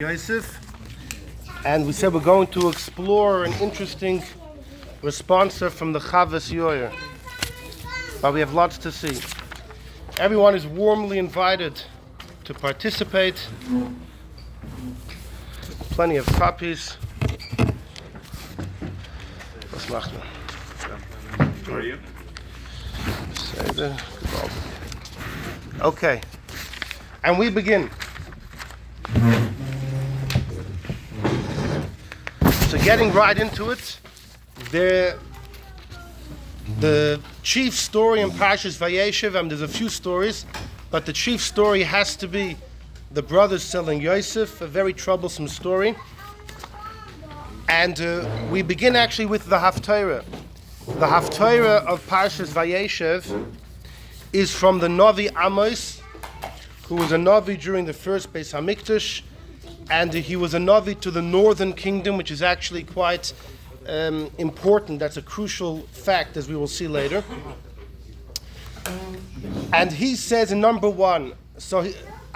Yosef, and we said we're going to explore an interesting response from the Chavos Yair, but we have lots to see. Everyone is warmly invited to participate. Plenty of copies. Was macht man? How are you? Okay, and we begin. So getting right into it, the chief story in Parshas Vayeshev, there's a few stories, but the chief story has to be the brothers selling Yosef, a very troublesome story. And we begin actually with the Haftarah. The Haftarah of Parshas Vayeshev is from the Navi Amos, who was a Navi during the first Beis HaMikdash, and he was a Navi to the northern kingdom, which is actually quite important. That's a crucial fact, as we will see later. And he says in number one,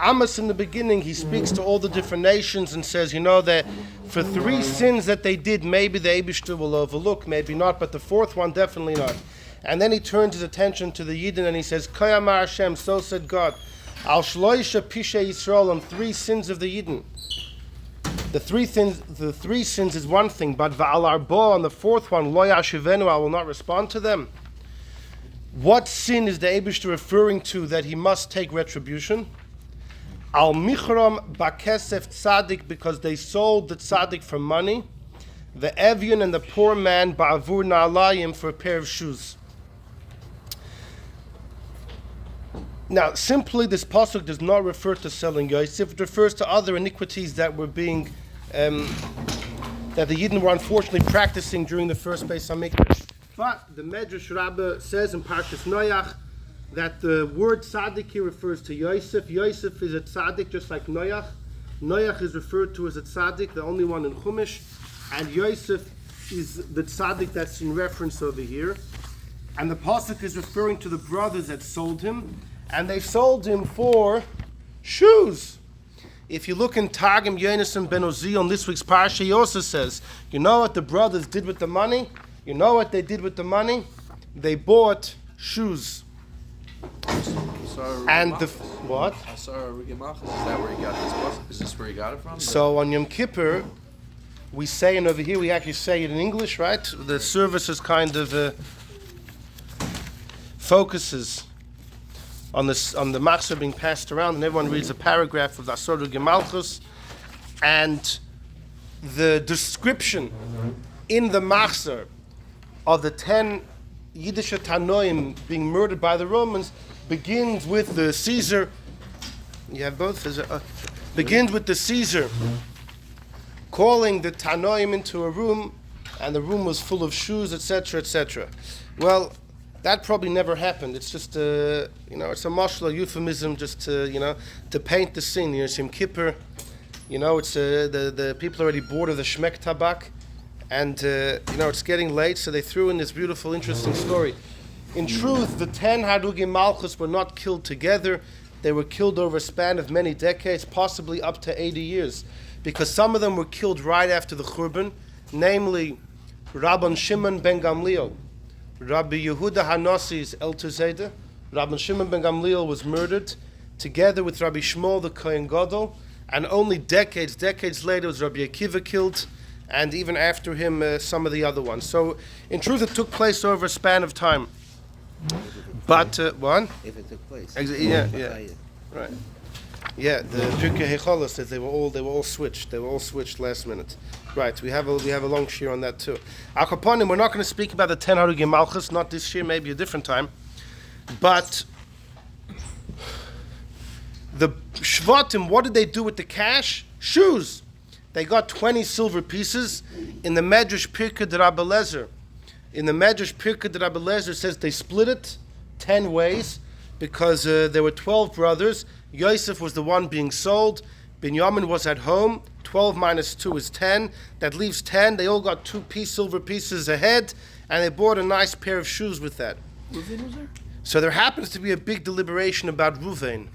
Amos in the beginning, he speaks to all the different nations and says, that for three sins that they did, maybe the Eibishter will overlook, maybe not, but the fourth one, definitely not. And then he turns his attention to the Yidden and he says, Kayamar Hashem, so said God, Al Shloisha Pishe Yisrael, on three sins of the Yidden. The three sins is one thing, but Va'al Arba, on the fourth one, Lo Yashivenu, I will not respond to them. What sin is the Eibishter referring to that he must take retribution? Al Michram Bakesef Tzadik, because they sold the Tzadik for money. The Evian and the poor man Ba'avur Na'alayim, for a pair of shoes. Now, simply this pasuk does not refer to selling Yosef. It refers to other iniquities that were being, that the Yidden were unfortunately practicing during the first Beis HaMikdash. But the Medrash Rabbah says in Parshas Noach that the word tzaddik here refers to Yosef. Yosef is a tzaddik just like Noach. Noach is referred to as a tzaddik, the only one in Chumash, and Yosef is the tzaddik that's in reference over here. And the pasuk is referring to the brothers that sold him. And they sold him for shoes. If you look in Targum Yonasan ben Uziel on this week's parsha, he also says, you know what the brothers did with the money? You know what they did with the money? They bought shoes. And the what? Is that where he got this book? Is this where he got it from? So on Yom Kippur, we say, and over here we actually say it in English, right? The service is kind of focuses on the machzor being passed around, and everyone reads a paragraph of the Asor Gemalchus, and the description in the machzor of the 10 Yiddish Tanoim being murdered by the Romans begins with the Caesar. You have both. Begins with the Caesar calling the Tanoim into a room, and the room was full of shoes, etc., etc. Well, that probably never happened. It's just it's a mashal, euphemism, just to paint the scene. Yom Kippur, it's the people are already bored of the shmek tabak, and it's getting late, so they threw in this beautiful, interesting story. In truth, the 10 Harugim Malchus were not killed together. They were killed over a span of many decades, possibly up to 80 years, because some of them were killed right after the Churban, namely Rabban Shimon ben Gamliel, Rabbi Yehuda Hanosi's El Tuzeda. Rabbi Shimon ben Gamliel was murdered together with Rabbi Shmuel the Kohen Gadol, and only decades later was Rabbi Akiva killed, and even after him some of the other ones. So in truth it took place over a span of time. But what? If it took place. Yeah, right. Yeah, the Pirkei Hecholah says they were all switched. They were all switched last minute. Right, we have a long shir on that too. Al Kaponim, we're not going to speak about the 10 Harugim Malchus, not this year, maybe a different time. But the Shvatim, what did they do with the cash? Shoes. They got 20 silver pieces in the Medrash Pirkei de Rabbi Lezer. In the Medrash Pirkei de Rabbi Lezer says they split it 10 ways because there were 12 brothers. Yosef was the one being sold. Binyamin was at home. 12 minus 2 is 10. That leaves 10. They all got 2 silver pieces ahead, and they bought a nice pair of shoes with that. Reuven was there? So there happens to be a big deliberation about Reuven.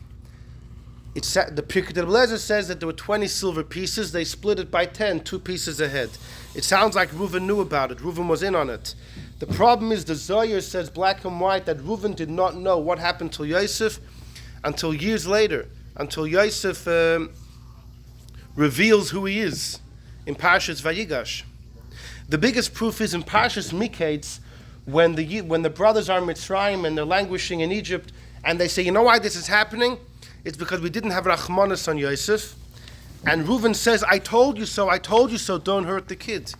The Pirkei Rebbe says that there were 20 silver pieces. They split it by 10, 2 pieces ahead. It sounds like Reuven knew about it. Reuven was in on it. The problem is the Zohar says black and white that Reuven did not know what happened to Yosef until years later, until Yosef reveals who he is in Parshas Vayigash. The biggest proof is in Parshas Miketz, when the brothers are in Mitzrayim and they're languishing in Egypt, and they say, you know why this is happening? It's because we didn't have Rachmanis on Yosef. And Reuven says, I told you so, don't hurt the kid.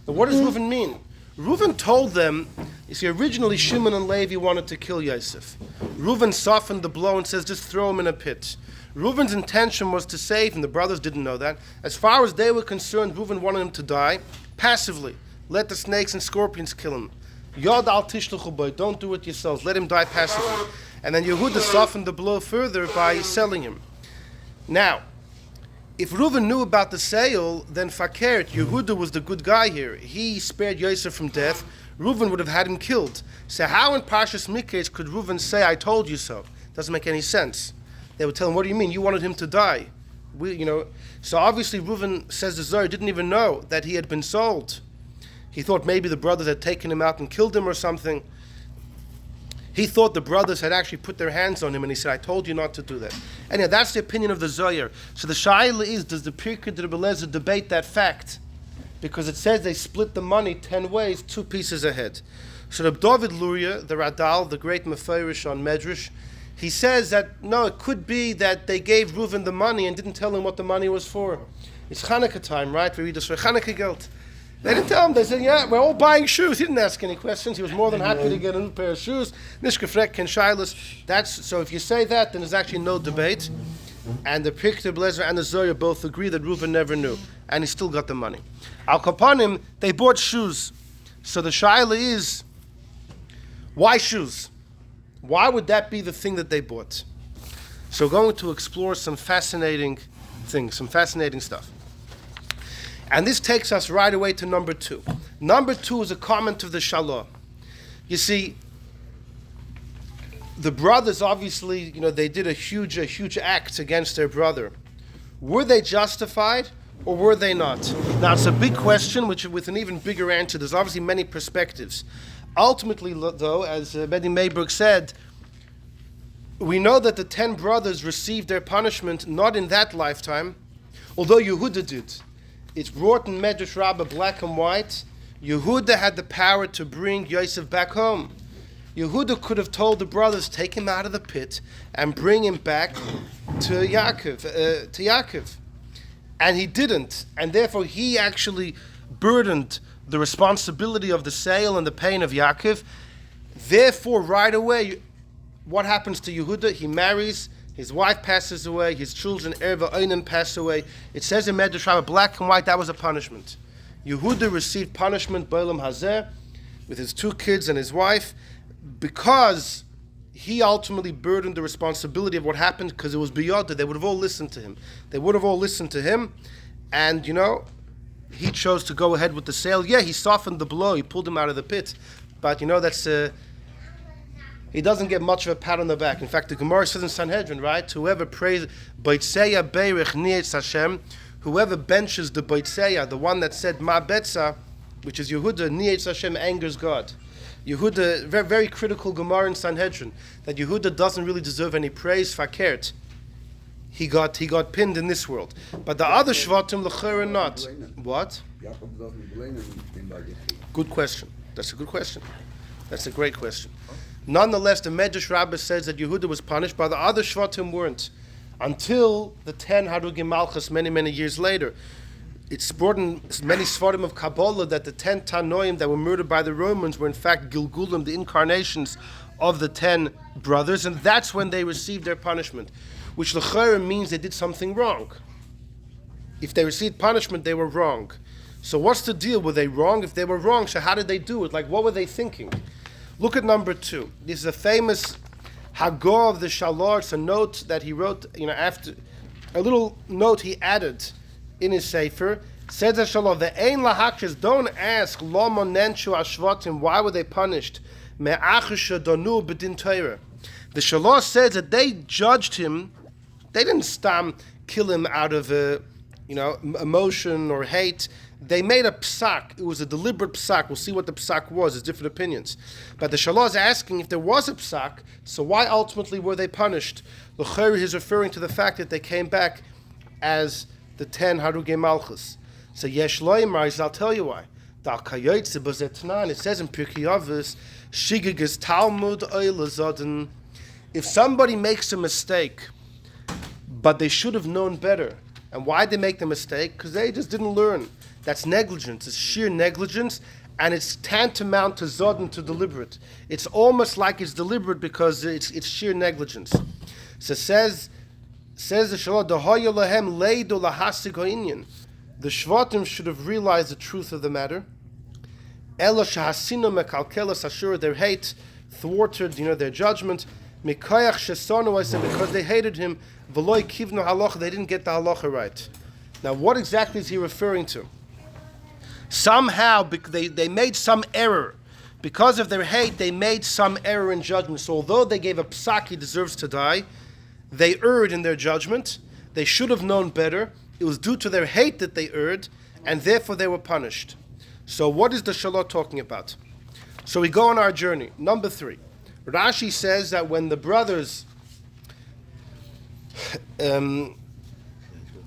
Now what does Reuven mean? Reuven told them, you see, originally Shimon and Levi wanted to kill Yosef. Reuven softened the blow and says, just throw him in a pit. Reuven's intention was to save him. The brothers didn't know that. As far as they were concerned, Reuven wanted him to die passively. Let the snakes and scorpions kill him. Yod al tishluchu boy, don't do it yourselves. Let him die passively. And then Yehuda softened the blow further by selling him. Now, if Reuven knew about the sale, then Fakert, Yehuda was the good guy here. He spared Yosef from death. Reuven would have had him killed. So how in Parshas Miketz could Reuven say, I told you so? Doesn't make any sense. They would tell him, what do you mean? You wanted him to die. So obviously Reuven, says the Zohar, didn't even know that he had been sold. He thought maybe the brothers had taken him out and killed him or something. He thought the brothers had actually put their hands on him, and he said, I told you not to do that. Anyway, that's the opinion of the Zohar. So the Shaila is, does the Pirkei Rebbe debate that fact? Because it says they split the money 10 ways, 2 pieces ahead. So Reb David Luria, the Radal, the great Mefarish on Medrash, he says that, no, it could be that they gave Reuven the money and didn't tell him what the money was for. It's Chanukah time, right? We read this for Chanukah Geld. They didn't tell him. They said, yeah, we're all buying shoes. He didn't ask any questions. He was more than happy to get a new pair of shoes. Nishkefrek Ken Shilas. So if you say that, then there's actually no debate. And the Pirkei Rebbe and the Zohar both agree that Reuven never knew. And he still got the money. Al Kapanim, they bought shoes. So the Shaila is, why shoes? Why would that be the thing that they bought? So we're going to explore some fascinating things, some fascinating stuff. And this takes us right away to number 2. Number 2 is a comment of the Shalah. You see, the brothers obviously, they did a huge act against their brother. Were they justified or were they not? Now it's a big question, which with an even bigger answer. There's obviously many perspectives. Ultimately, though, as Bedi Mayberg said, we know that the 10 brothers received their punishment not in that lifetime, although Yehuda did. It's brought in Medrash Rabbah black and white. Yehuda had the power to bring Yosef back home. Yehuda could have told the brothers, take him out of the pit and bring him back to Yaakov. And he didn't. And therefore he actually burdened the responsibility of the sale and the pain of Yaakov. Therefore, right away, what happens to Yehuda? He marries. His wife passes away. His children, Erva Oinen, pass away. It says in Medrash Rabbah, black and white, that was a punishment. Yehuda received punishment, B'olam Hazeh, with his 2 kids and his wife, because he ultimately burdened the responsibility of what happened, because it was Biyodah. They would have all listened to him. And, he chose to go ahead with the sale. Yeah, he softened the blow. He pulled him out of the pit. But, that's... he doesn't get much of a pat on the back. In fact, the Gemara says in Sanhedrin, right? Whoever prays, Boitseya Beirich Nietz Hashem, whoever benches the Boitseya, the one that said Ma Betza, which is Yehuda, Nietz Hashem, angers God. Yehuda, very, very critical Gemara in Sanhedrin, that Yehuda doesn't really deserve any praise, Fakert. He got pinned in this world. But the other Shvatim, l'chera not. What? Good question. That's a good question. That's a great question. Nonetheless, the Medrash Rabbah says that Yehuda was punished, but the other Shvatim weren't. Until the 10 Harugim Malchus many years later. It's brought in many Sfarim of Kabbalah that the 10 Tanoim that were murdered by the Romans were in fact Gilgulim, the incarnations of the 10 brothers, and that's when they received their punishment, which l'chayr means they did something wrong. If they received punishment, they were wrong. So what's the deal? Were they wrong? If they were wrong, so how did they do it? What were they thinking? Look at number 2. This is a famous Hagor of the Shalor. It's a note that he wrote, after a little note he added in his Sefer. Says the Shalor, the Ein Lahakis, don't ask Lama Nenshu Ashvatim, why were they punished? Me'achisha Donu B'din Torah. The Shalor says that they judged him They didn't stam kill him out of emotion or hate. They made a psak. It was a deliberate psak. We'll see what the psak was. There's different opinions. But the Shalah is asking if there was a psak, so why ultimately were they punished? L'chayr is referring to the fact that they came back as the 10 Harugei Malchus. So Yesh Loimar, I'll tell you why. It says in Pirkei Avos, Shigigas Talmud Oilazodin. If somebody makes a mistake, but they should have known better, and why did they make the mistake? Because they just didn't learn. That's negligence. It's sheer negligence, and it's tantamount to Zodin, to deliberate. It's almost like it's deliberate because it's sheer negligence. So says the Shalah, Dehoya lahem leidu lahasig ha'inyan. The Shvatim should have realized the truth of the matter. Ela shahasinu mekalkelas ashur, their hate thwarted, their judgment. Mikayach shesonu, I said, because they hated him. V'loi kivnu halacha, they didn't get the halacha right. Now, what exactly is he referring to? Somehow, they made some error. Because of their hate, they made some error in judgment. So although they gave a psak, he deserves to die, they erred in their judgment. They should have known better. It was due to their hate that they erred, and therefore they were punished. So what is the Shalah talking about? So we go on our journey. Number 3. Rashi says that when the brothers...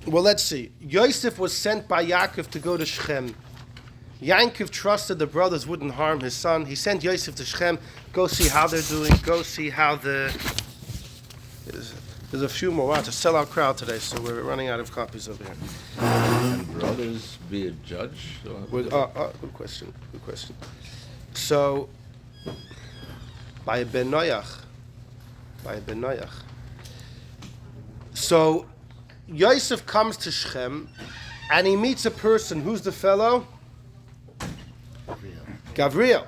let's see. Yosef was sent by Yaakov to go to Shechem. Yaakov trusted the brothers wouldn't harm his son. He sent Yosef to Shechem. Go see how they're doing. Go see how There's a few more. Wow, it's a sellout crowd today, so we're running out of copies over here. Can brothers be a judge? Good question. Good question. So, by a Ben Noach. So, Yosef comes to Shechem, and he meets a person. Who's the fellow? Gavriel.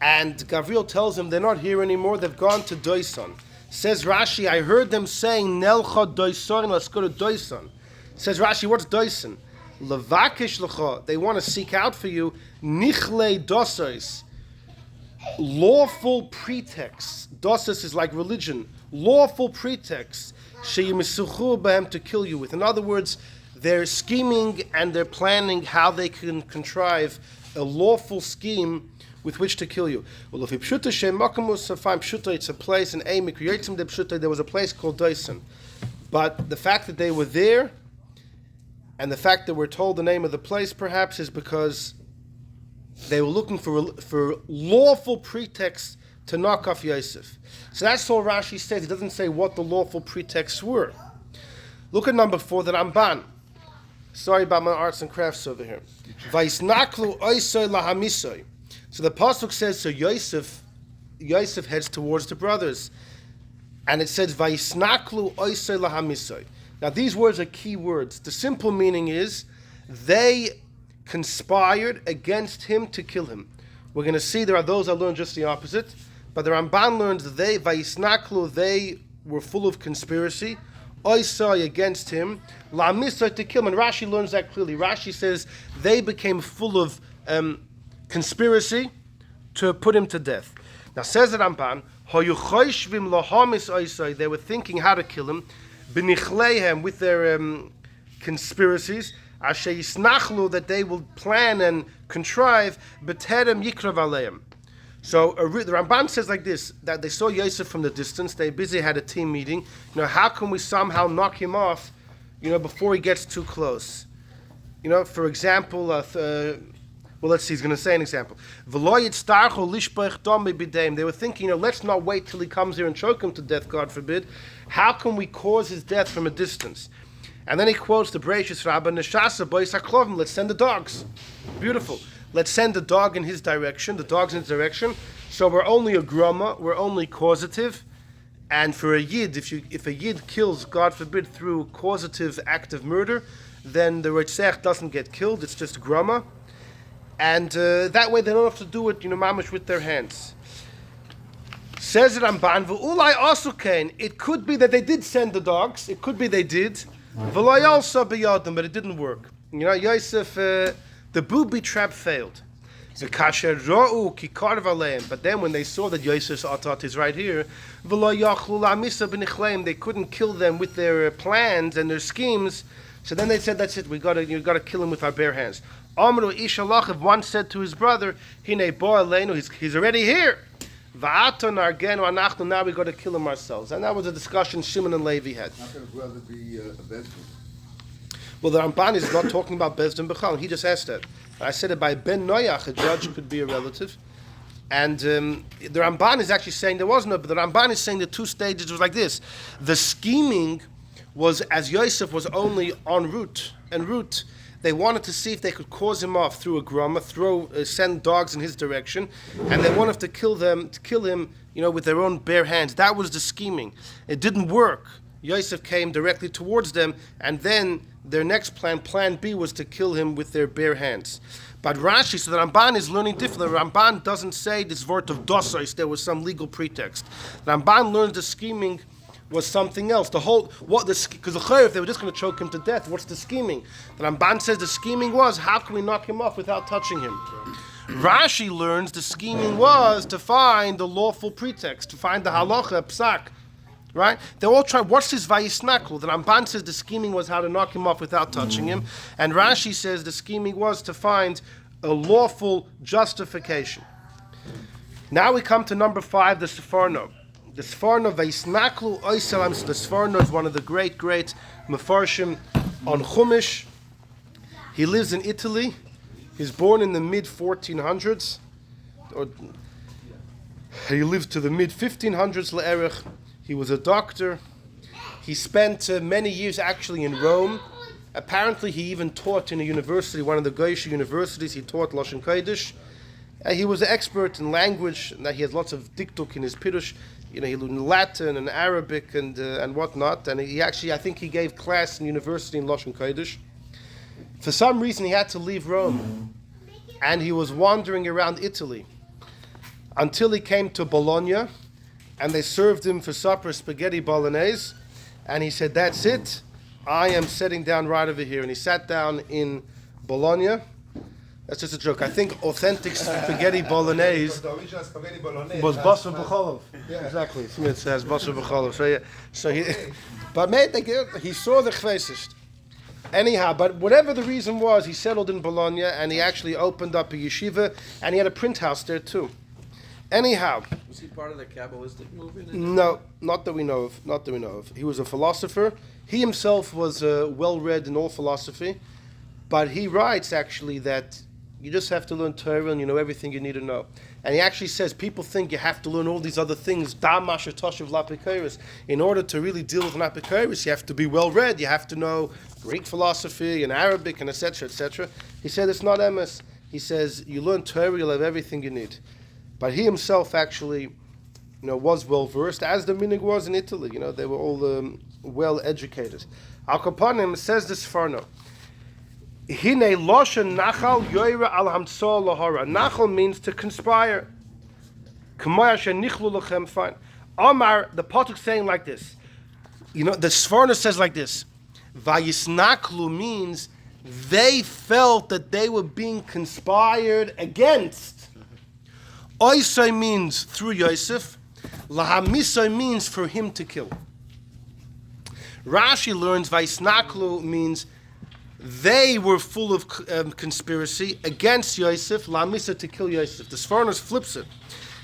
And Gavriel tells him they're not here anymore. They've gone to Doison. Says Rashi, I heard them saying, Nelcha Doison, let's go to Doison. Says Rashi, what's Doison? Levakish lecha, they want to seek out for you, Nichle Dosos, lawful pretexts. Dosos is like religion. Lawful pretexts, Sheyimisuchu b'hem, to kill you with. In other words, they're scheming and they're planning how they can contrive a lawful scheme with which to kill you. Well, if pshuta shem makamus, pshuta, it's a place in Amik Yotzim de pshuta. There was a place called Doison, but the fact that they were there, and the fact that we're told the name of the place, perhaps, is because they were looking for lawful pretexts to knock off Yosef. So that's all Rashi says. He doesn't say what the lawful pretexts were. Look at number 4, the Ramban. Sorry about my arts and crafts over here. Vaisnaklu oisoi lahamisoi. So the pasuk says, so Yosef heads towards the brothers, and it says Vaisnaklu oisei lahamisoi. Now these words are key words. The simple meaning is they conspired against him to kill him. We're going to see there are those that learn just the opposite, but the Ramban learns that they were full of conspiracy. Oisai against him, lahamisoi, to kill him. And Rashi learns that clearly. Rashi says they became full of conspiracy to put him to death. Now says the Ramban, they were thinking how to kill him, with their conspiracies, that they will plan and contrive, so the Ramban says like this, that they saw Yosef from the distance, they busy had a team meeting, how can we somehow knock him off, before he gets too close? For example, let's see, he's going to say an example. They were thinking, let's not wait till he comes here and choke him to death, God forbid. How can we cause his death from a distance? And then he quotes the Bereshis Rabbah, Neshasa bois haklovim, let's send the dogs. Beautiful. Let's send the dog in his direction, the dog's in his direction. So we're only a groma, we're only causative. And for a yid, if a yid kills, God forbid, through causative act of murder, then the Ritzech doesn't get killed, it's just groma. And that way they don't have to do it, mamish with their hands. Says it Ramban, v'ulai asukein. It could be that they did send the dogs. It could be they did. V'lai also biyadim, but it didn't work. Yosef, the booby trap failed. The kasher ro'u ki karv aleim. But then when they saw that Yosef's atat is right here, v'lo yachlu la'misa b'nichleim, they couldn't kill them with their plans and their schemes. So then they said, "That's it. You got to kill him with our bare hands." Amru ish halachav, one said to his brother, "Hine bo aleinu, he's already here. Va'aton argenu anachnu, now we got to kill him ourselves." And that was a discussion Shimon and Levi had. How can a brother be a Bezdin? Well, the Ramban is not talking about Bezdin B'chal. He just asked that. I said it by Ben Noyach, a judge could be a relative. And the Ramban is actually saying there was no, but the Ramban is saying the two stages was like this. The scheming was as Yosef was only en route, they wanted to see if they could cause him off through a grama, send dogs in his direction, and they wanted to kill him, with their own bare hands. That was the scheming. It didn't work. Yosef came directly towards them, and then their next plan B, was to kill him with their bare hands. But Rashi, so the Ramban is learning differently. The Ramban doesn't say this word of dosos, there was some legal pretext. The Ramban learns the scheming was something else. Because if they were just going to choke him to death, what's the scheming? The Ramban says the scheming was, how can we knock him off without touching him? Rashi learns the scheming was to find the lawful pretext, to find the halacha, psak. Right? They're all trying, what's this vayisnaklu? The Ramban says the scheming was how to knock him off without touching him. And Rashi says the scheming was to find a lawful justification. Now we come to number 5, the Sefarno. The Sefarno, vayisnaklu oisalam. So the Sefarno is one of the great mefarshim on Chumash. He lives in Italy. He's born in the mid-1400s. He lived to the mid-1500s, le'erech. He was a doctor. He spent many years actually in Rome. Apparently, he even taught in a university, one of the Goyish universities. He taught Lashon Kodesh. He was an expert in language, and he has lots of diktuk in his pirush. He learned Latin and Arabic and whatnot. And he actually, I think he gave class in university in Lashon Kodesh. For some reason, he had to leave Rome, and he was wandering around Italy until he came to Bologna. And they served him for supper spaghetti bolognese, and he said, "That's it. I am sitting down right over here." And he sat down in Bologna. That's just a joke. I think authentic spaghetti bolognese was basar b'cholov. Yeah. Exactly. Smith says basar b'cholov. He saw the chvesist. Anyhow, but whatever the reason was, he settled in Bologna, and he actually opened up a yeshiva, and he had a print house there too. Anyhow. Was he part of the Kabbalistic movement? No, not that we know of. He was a philosopher. He himself was well-read in all philosophy. But he writes, actually, that you just have to learn Torah and you know everything you need to know. And he actually says, people think you have to learn all these other things, in order to really deal with Lapikoris, you have to be well-read. You have to know Greek philosophy and Arabic and etc., etc. He said, it's not emes. He says, you learn Torah, you'll have everything you need. But he himself actually, was well versed, as the minig was in Italy. They were all well educated. Al Kapanim says this Farno. Hine loshen nachal yoira al hamso lahara. Nachal means to conspire. Kamaya shenichlu lachem. Fine. Omar, the Pasuk saying like this. The Sforno says like this. Vayisnaklu means they felt that they were being conspired against. Oisai means through Yosef. Lahamisai means for him to kill. Rashi learns Vaisnaklu means they were full of conspiracy against Yosef. Lahamisa to kill Yosef. The Sfornos flips it.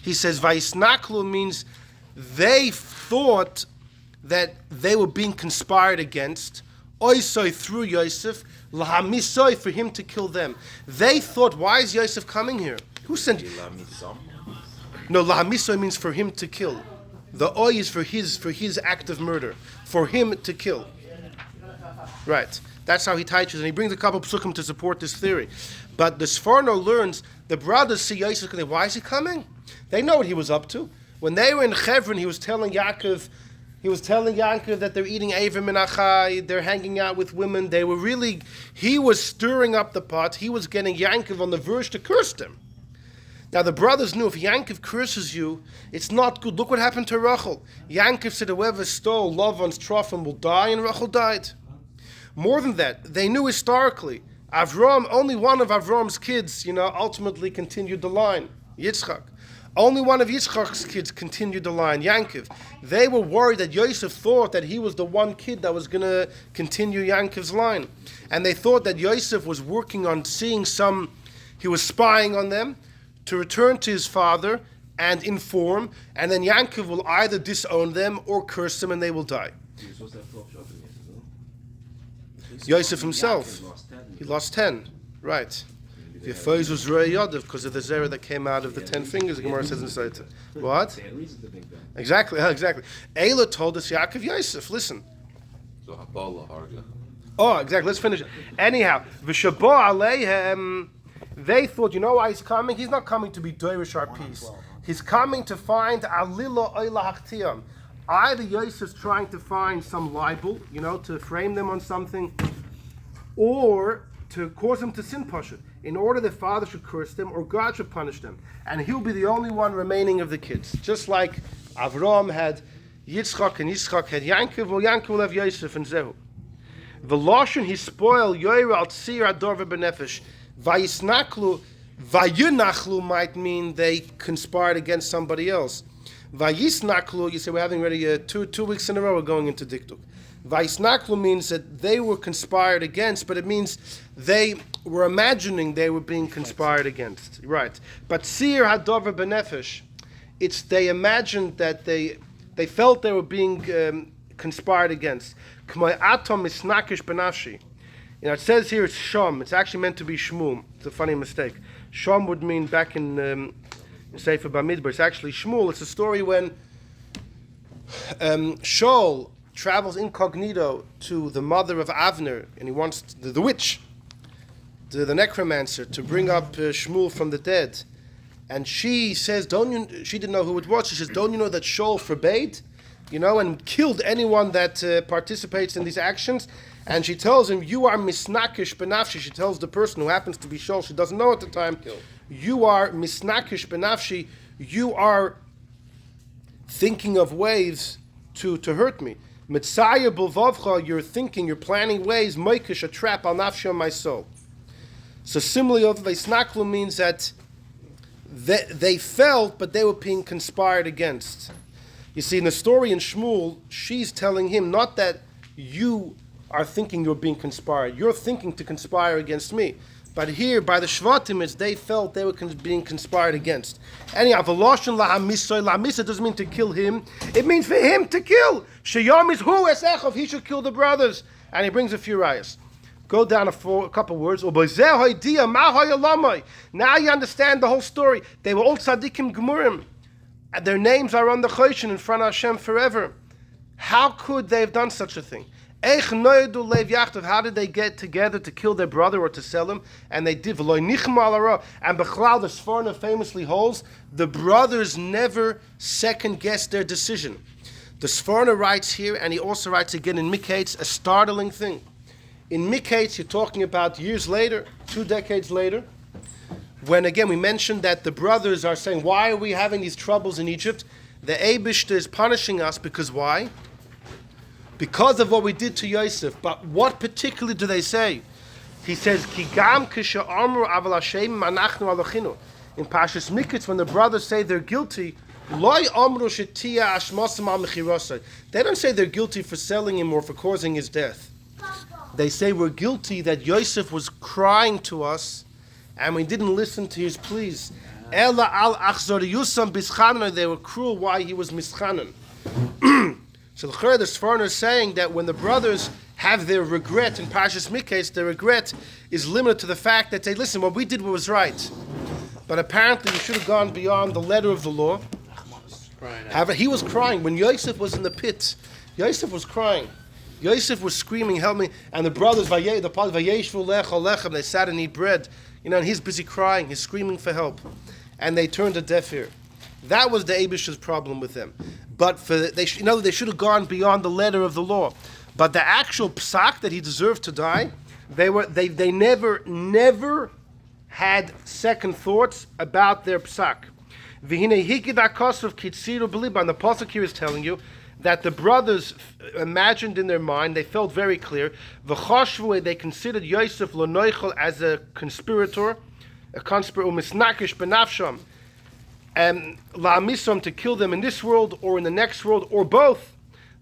He says Vaisnaklu means they thought that they were being conspired against. Oisai through Yosef. Lahamisai for him to kill them. They thought, why is Yosef coming here? Who sent you? No, lahamisoi means for him to kill. The oy is for his act of murder, for him to kill. Right. That's how he teaches, and he brings a couple of psukim to support this theory. But the Sforno learns the brothers see Yosef. Why is he coming? They know what he was up to. When they were in Hebron, he was telling Yaakov that they're eating Avim and Achai, they're hanging out with women. He was stirring up the pot. He was getting Yaakov on the verge to curse them. Now the brothers knew if Yaakov curses you, it's not good. Look what happened to Rachel. Yaakov said whoever stole Lavan's trophim will die, and Rachel died. More than that, they knew historically, Avram, only one of Avram's kids, ultimately continued the line. Yitzchak. Only one of Yitzchak's kids continued the line, Yankov. They were worried that Yosef thought that he was the one kid that was going to continue Yankov's line. And they thought that Yosef was working on he was spying on them to return to his father and inform, and then Yankov will either disown them or curse them and they will die. Yosef himself, he lost 10, right. The Yefez was Rei Yodav because of the zera that came out of the 10 fingers, the Gemara says inside it. What? Exactly. Eila told us Yaakov Yosef, listen. So Hapala Harga. Oh, exactly, let's finish it. Anyhow, V'shabo Aleihem, they thought, you know why he's coming? He's not coming to be Doirish our peace. He's coming to find Alilo Oila Hachtiyam. Either Yosef's trying to find some libel, to frame them on something, or to cause them to sin pasha, in order the father should curse them or God should punish them. And he'll be the only one remaining of the kids. Just like Avram had Yitzchak and Yitzchak had Yankov, well Yankov will have Yosef and Zehu. V'loshen he spoiled Yair al tzir ador v'benefesh. Vayisnaklu, vayunachlu might mean they conspired against somebody else. Vayisnaklu, you say we're having already 2 weeks in a row we're going into Dikduk. Vaisnaklu means that they were conspired against, but it means they were imagining they were being conspired against. Right. But Sir Hadover Benefesh, it's they imagined that they felt they were being conspired against. K'may atom misnakish benafshi. It says here it's Shom. It's actually meant to be Shmuel. It's a funny mistake. Shom would mean back in Sefer Bamidbar. It's actually Shmuel. It's a story when Shaul travels incognito to the mother of Avner, and he wants the witch, the necromancer, to bring up Shmuel from the dead. And she says, she didn't know who it was. She says, don't you know that Shaul forbade, and killed anyone that participates in these actions? And she tells him, you are misnakish benafshi. She tells the person who happens to be Shaul, she doesn't know at the time, you are misnakish benafshi. You are thinking of ways to hurt me. Mitzaya b'vavcha, you're planning ways, moikish, a trap, al nafshi, on my soul. So similarly, Vaisnaklu means that they felt, but they were being conspired against. You see, in the story in Shmuel, she's telling him, not that you are thinking you're being conspired, you're thinking to conspire against me. But here, by the Shvatim, they felt they were being conspired against. Anyhow, Veloshin lahamisa doesn't mean to kill him. It means for him to kill. Sheyom is hu esechov. He should kill the brothers. And he brings a few rayas. Go down a couple words. Now you understand the whole story. They were all tzaddikim gemurim. And their names are on the Choshen in front of Hashem forever. How could they have done such a thing? How did they get together to kill their brother or to sell him? And they did. And Bechlal, the Sforno famously holds, the brothers never second-guessed their decision. The Sforno writes here, and he also writes again in Miketz, a startling thing. In Miketz, you're talking about years later, 2 decades later, when again we mentioned that the brothers are saying, why are we having these troubles in Egypt? The Eibishter is punishing us because why? Because of what we did to Yosef. But what particularly do they say? He says, Ki gam kisha amru aval Hashem manachnu alachinu. In Pashas Miketz, when the brothers say they're guilty, loy amru shetia ashmasam al mechirosai. They don't say they're guilty for selling him or for causing his death. They say we're guilty that Yosef was crying to us and we didn't listen to his pleas. Ela al achzoriyusam bischanan. They were cruel why he was mischanan. So the Sforno is saying that when the brothers have their regret in Parshas Miketz, their regret is limited to the fact that they listen, what we did was right. But apparently we should have gone beyond the letter of the law. However, he was crying. When Yosef was in the pit, Yosef was crying. Yosef was screaming, help me. And the brothers, they sat and eat bread. And he's busy crying. He's screaming for help. And they turned a deaf ear. That was the Eibishter's problem with them. But they should have gone beyond the letter of the law. But the actual psak that he deserved to die, they never had second thoughts about their psak. And the pasuk here is telling you, that the brothers imagined in their mind, they felt very clear. V'choshvu, they considered Yosef lo-noichel as a conspirator, u'misnakish benafsham, and la'amisom, to kill them in this world or in the next world, or both.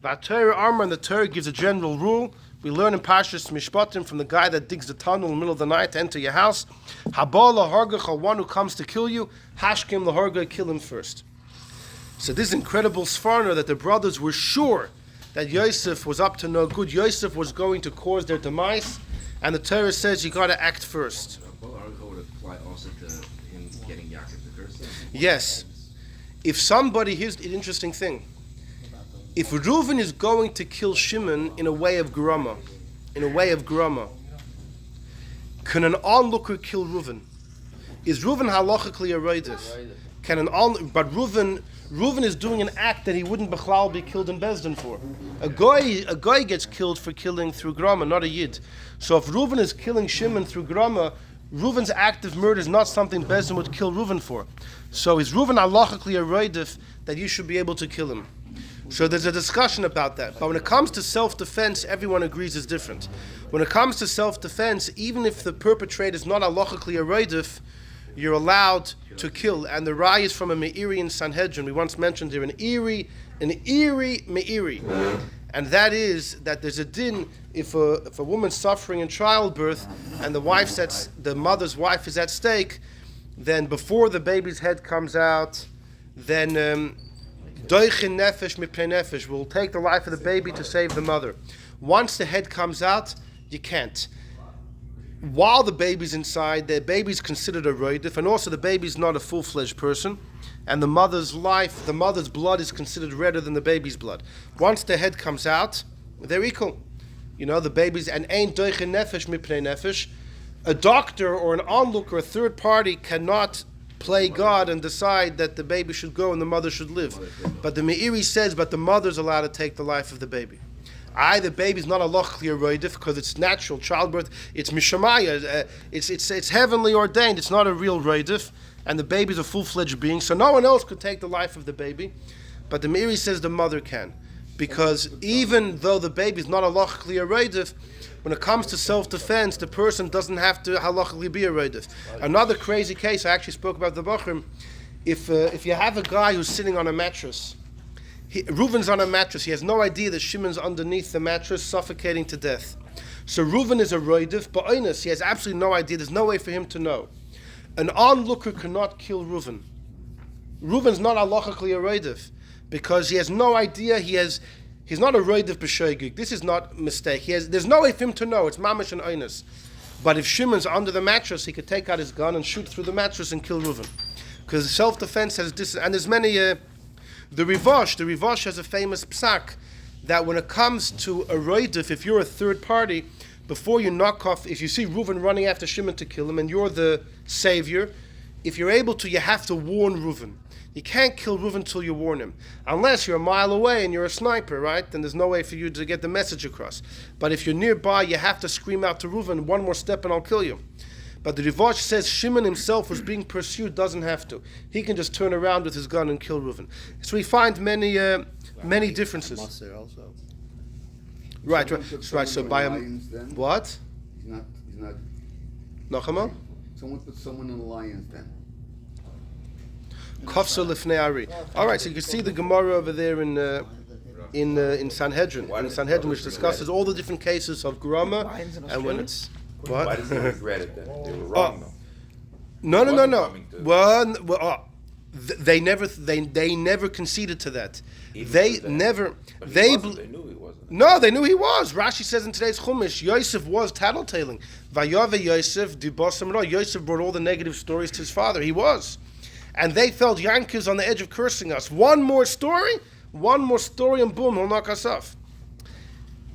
V'atayr Amar, and the Torah gives a general rule. We learn in Parshas Mishpatim from the guy that digs the tunnel in the middle of the night to enter your house. Haba lahargacha, one who comes to kill you, hashkim laharga, kill him first. So this incredible svarna that the brothers were sure that Yosef was up to no good. Yosef was going to cause their demise, and the Torah says you got to act first. Would apply also to him getting Yaakov the curse? Yes. If somebody, here's an interesting thing. If Reuven is going to kill Shimon in a way of grama, can an onlooker kill Reuven? Is Reuven halachically a roidif? But Reuven is doing an act that he wouldn't bechlal be killed in Bezdin for. A guy gets killed for killing through grama, not a yid. So if Reuven is killing Shimon through grama, Reuven's act of murder is not something Bezdin would kill Reuven for. So is Reuven halachically a roidif that you should be able to kill him? So there's a discussion about that. But when it comes to self-defense, everyone agrees it's different. When it comes to self-defense, even if the perpetrator is not halachically a roidif, you're allowed to kill. And the raya is from a Meiri in Sanhedrin. We once mentioned here an Iri Meiri. And that is that there's a din if a woman's suffering in childbirth and the mother's wife is at stake, then before the baby's head comes out, then doichin nefesh mipnei nefesh will take the life of the baby to save the mother. Once the head comes out, you can't. While the baby's inside, the baby's considered a roidif, and also the baby's not a full-fledged person, and the mother's blood is considered redder than the baby's blood. Once the head comes out, they're equal. The baby's, and ain't doichin nefesh mipnei nefesh. A doctor or an onlooker, a third party, cannot play God and decide that the baby should go and the mother should live. But the Meiri says, but the mother's allowed to take the life of the baby. The baby's not a lochli or roidif because it's natural childbirth. It's mishamaya. It's heavenly ordained. It's not a real roidif, and the baby's a full-fledged being. So no one else could take the life of the baby, but the Meiri says the mother can, because even though the baby's not a lochli or roidif, when it comes to self-defense, the person doesn't have to halachically be a roidif. Another crazy case, I actually spoke about the Bachrim, if you have a guy who's sitting on a mattress, Reuven's on a mattress, he has no idea that Shimon's underneath the mattress suffocating to death. So Reuven is a roidif, but Oinus, he has absolutely no idea, there's no way for him to know. An onlooker cannot kill Reuven. Reuven's not halachically a roidif, because he has no idea, he's not a roidif b'shoigig. This is not a mistake. There's no way for him to know. It's mamish and oinus. But if Shimon's under the mattress, he could take out his gun and shoot through the mattress and kill Reuven. Because self-defense has and there's many. The Rivosh has a famous psak that when it comes to a roidif, if you're a third party, before you knock off, if you see Reuven running after Shimon to kill him and you're the savior, if you're able to, you have to warn Reuven. You can't kill Reuven until you warn him. Unless you're a mile away and you're a sniper, right? Then there's no way for you to get the message across. But if you're nearby, you have to scream out to Reuven, one more step and I'll kill you. But the Rivosh says Shimon himself was being pursued, doesn't have to. He can just turn around with his gun and kill Reuven. So we find many differences. Also. Right. So by what? He's not. Nachama? Someone put someone in the lion's den. Kofso lifnei ari. All right, so you can see the Gemara over there in Sanhedrin. In Sanhedrin, which discusses all the different cases of grama and when it's what? Why does he regret it then? They were wrong though. No. Well, they never conceded to that. They never. They knew he wasn't. No, they knew he was. Rashi says in today's Chumash, Yosef was tattletaling. Vayave Yosef dibosam ra. Yosef brought all the negative stories to his father. He was. And they felt Yanki's on the edge of cursing us. One more story, and boom, he'll knock us off.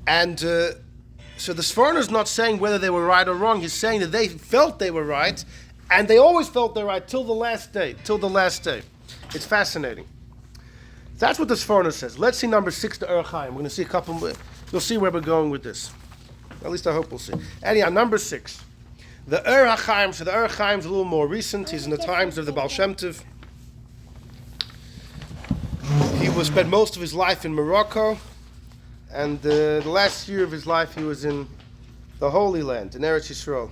And so the Sforner's not saying whether they were right or wrong. He's saying that they felt they were right, and they always felt they're right till the last day. It's fascinating. That's what the Sforner says. Let's see number 6, the Ur Chaim. We're going to see a couple more. You'll see where we're going with this. At least I hope we'll see. Anyhow, number 6. The Ur HaChaim, so the Ur HaChaim is a little more recent. He's in the times of the Baal Shem Tov. He spent most of his life in Morocco, and the last year of his life he was in the Holy Land, in Eretz Yisrael.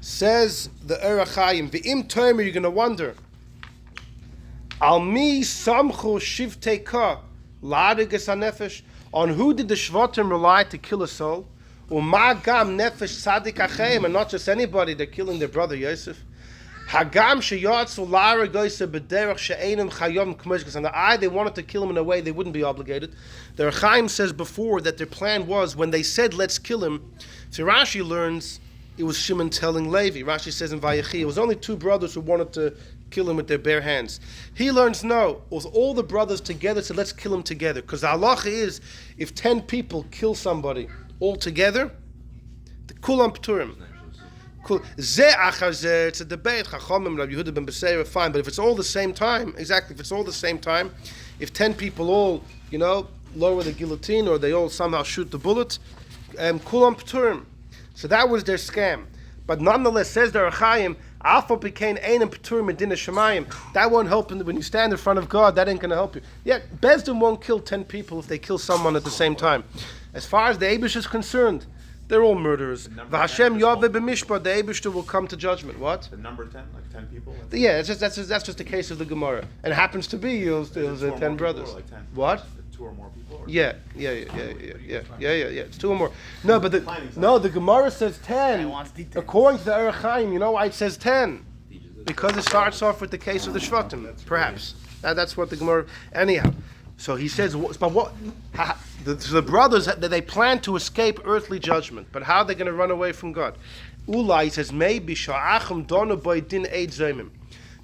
Says the Orach Chaim, V'im Tomer, you're going to wonder, Al mi samchu shivtei ka la'arigas hanefesh, on who did the Shvatim rely to kill a soul? U'ma gam nefesh tzadik acheim, and not just anybody, they're killing their brother Yosef. Hagam sheyatzu la'arigoyse b'derech she'enim chayom k'moshkas, and they wanted to kill him in a way they wouldn't be obligated. The Orach Chaim says before that their plan was, when they said let's kill him, so Rashi learns it was Shimon telling Levi. Rashi says in Vayechi, it was only two brothers who wanted to kill him with their bare hands. He learns, no, it was all the brothers together, so let's kill him together. Because the halacha is, if 10 people kill somebody all together, the kulam p'turim. Zeh achar zeh, it's a debate, Chachamim, Rabbi Yehuda ben Beseira, fine, but if it's all the same time, exactly, if it's all the same time, if 10 people all, lower the guillotine, or they all somehow shoot the bullet, kulam p'turim. So that was their scam. But nonetheless, says the Orach Chaim, Alpha became Einem P'tur Medina Shemayim. That won't help when you stand in front of God. That ain't going to help you. Yeah, Bezdin won't kill 10 people if they kill someone at the same time. As far as the Eibush is concerned, they're all murderers. V'Hashem Yaveh b'Mishpat, the Eibush will come to judgment. What? The number 10, like 10 people? Yeah, that's just a case of the Gemara. And it happens to be it was 10 brothers. Like 10. What? 2 or more people? Or Yeah. It's 2 or more. No, but the Gemara says 10. According to the Orach Chaim, you know why it says 10? Because it starts off with the case of the Shvatim, perhaps. That's what the Gemara. Anyhow, so he says, but what? The brothers, they plan to escape earthly judgment, but how are they going to run away from God? Ula, he says, maybe sha'achim donu by din eid zomim.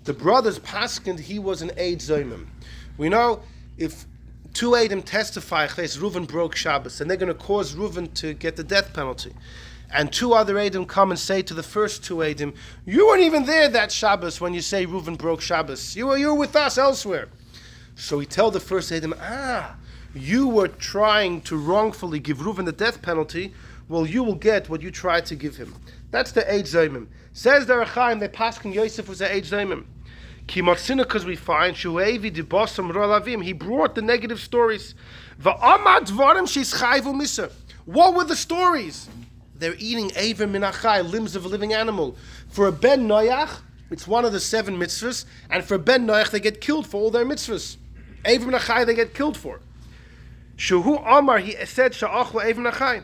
The brothers paskined he was an eid zomim. We know if 2 Eidim testify, Reuven broke Shabbos, and they're going to cause Reuven to get the death penalty. And 2 other Eidim come and say to the first 2 Eidim, you weren't even there that Shabbos when you say Reuven broke Shabbos. You were with us elsewhere. So he tell the first Eidim, you were trying to wrongfully give Reuven the death penalty, well, you will get what you tried to give him. That's the Eid Zomim. Says the Orach Chaim, they paskin Yosef was the Eid Zomim. Because we find he brought the negative stories. What were the stories? They're eating Eiver Minachai, limbs of a living animal. For a Ben Noach, it's one of the 7 mitzvahs, and for a Ben Noach, they get killed for all their mitzvahs. Eiver Minachai, they get killed for. Shuhu Amar, he said, Sha'achwa Eiver Minachai.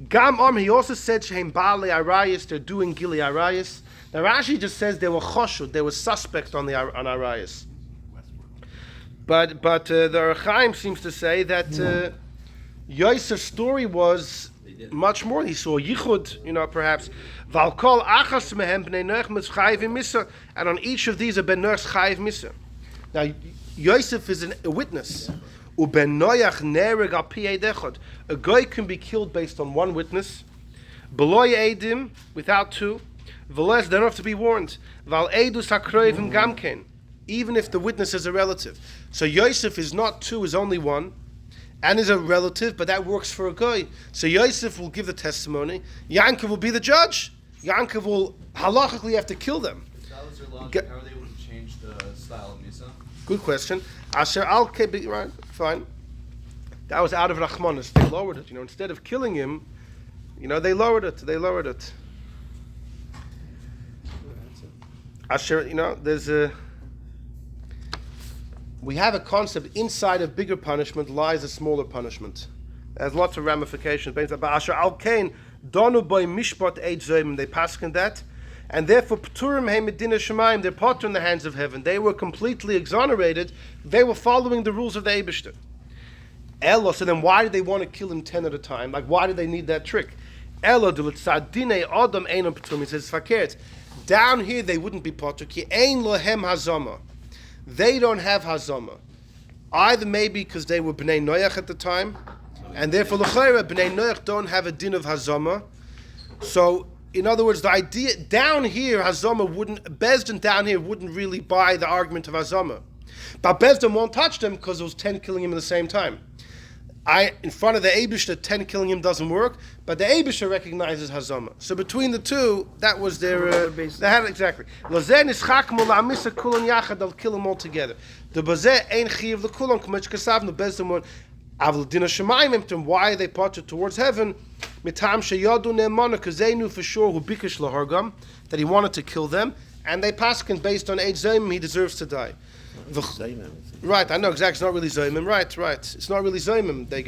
Gam Amar, he also said, Shehem Baalei Arayis, they're doing Gili Arayis. Now Rashi just says they were choshud, they were suspect on Arayis. But the Orach Chaim seems to say that Yosef's story was much more. He saw yichud, perhaps. Valkol achas mehem bnei noach chayiv misa, and on each of these a ben noach chayiv misa. Now Yosef is a witness. Uben noach nereg al pi edechod. A guy can be killed based on 1 witness. Beloy edim, without 2. V'les, they don't have to be warned. Val edus hakroivim gamken, even if the witness is a relative. So Yosef is not 2, is only 1, and is a relative, but that works for a guy. So Yosef will give the testimony. Yankov will be the judge. Yankov will halachically have to kill them. If that was their logic, how are they able to change the style of Misa? Good question. Asher al kebi, right? Fine. That was out of Rachmanis. They lowered it. Instead of killing him, they lowered it. Asher, we have a concept, inside a bigger punishment lies a smaller punishment. It has lots of ramifications. But Asher al Kain, Donu boy mishpat eid zoim, they paskin that, and therefore p'turim he medina shemayim, they're potter in the hands of heaven. They were completely exonerated. They were following the rules of the Eibishter. Elo, so then why did they want to kill him 10 at a time? Like, why did they need that trick? Elo dilitzadine adam einam p'turim. He says fakert. Down here they wouldn't be potter. Ki ein lohem hazama. They don't have hazama. Either maybe because they were bnei noach at the time, and therefore l'chayra bnei noach don't have a din of hazama. So, in other words, the idea down here, hazama Bezdin down here wouldn't really buy the argument of hazama. But Bezdin won't touch them because there was 10 killing him at the same time. in front of the Eibishter, 10 killing him doesn't work, but the Eibishter recognizes Hazama. So between the two, that was their... they had exactly. Lazen is chakmul la'amisa kulan yachad, they'll kill them all together. The bazeh ein chiv l'kulan, k'mech kasav, no bezdemon, avl dina shemayim imtem, why they parted towards heaven, mitam sheyadu ne'emana, because they knew for sure who bikash lahargam, that he wanted to kill them, and they paskin based on Eid Zayim, he deserves to die. Right, I know exactly. It's not really Zoymim. Right. It's not really Zoymim. They,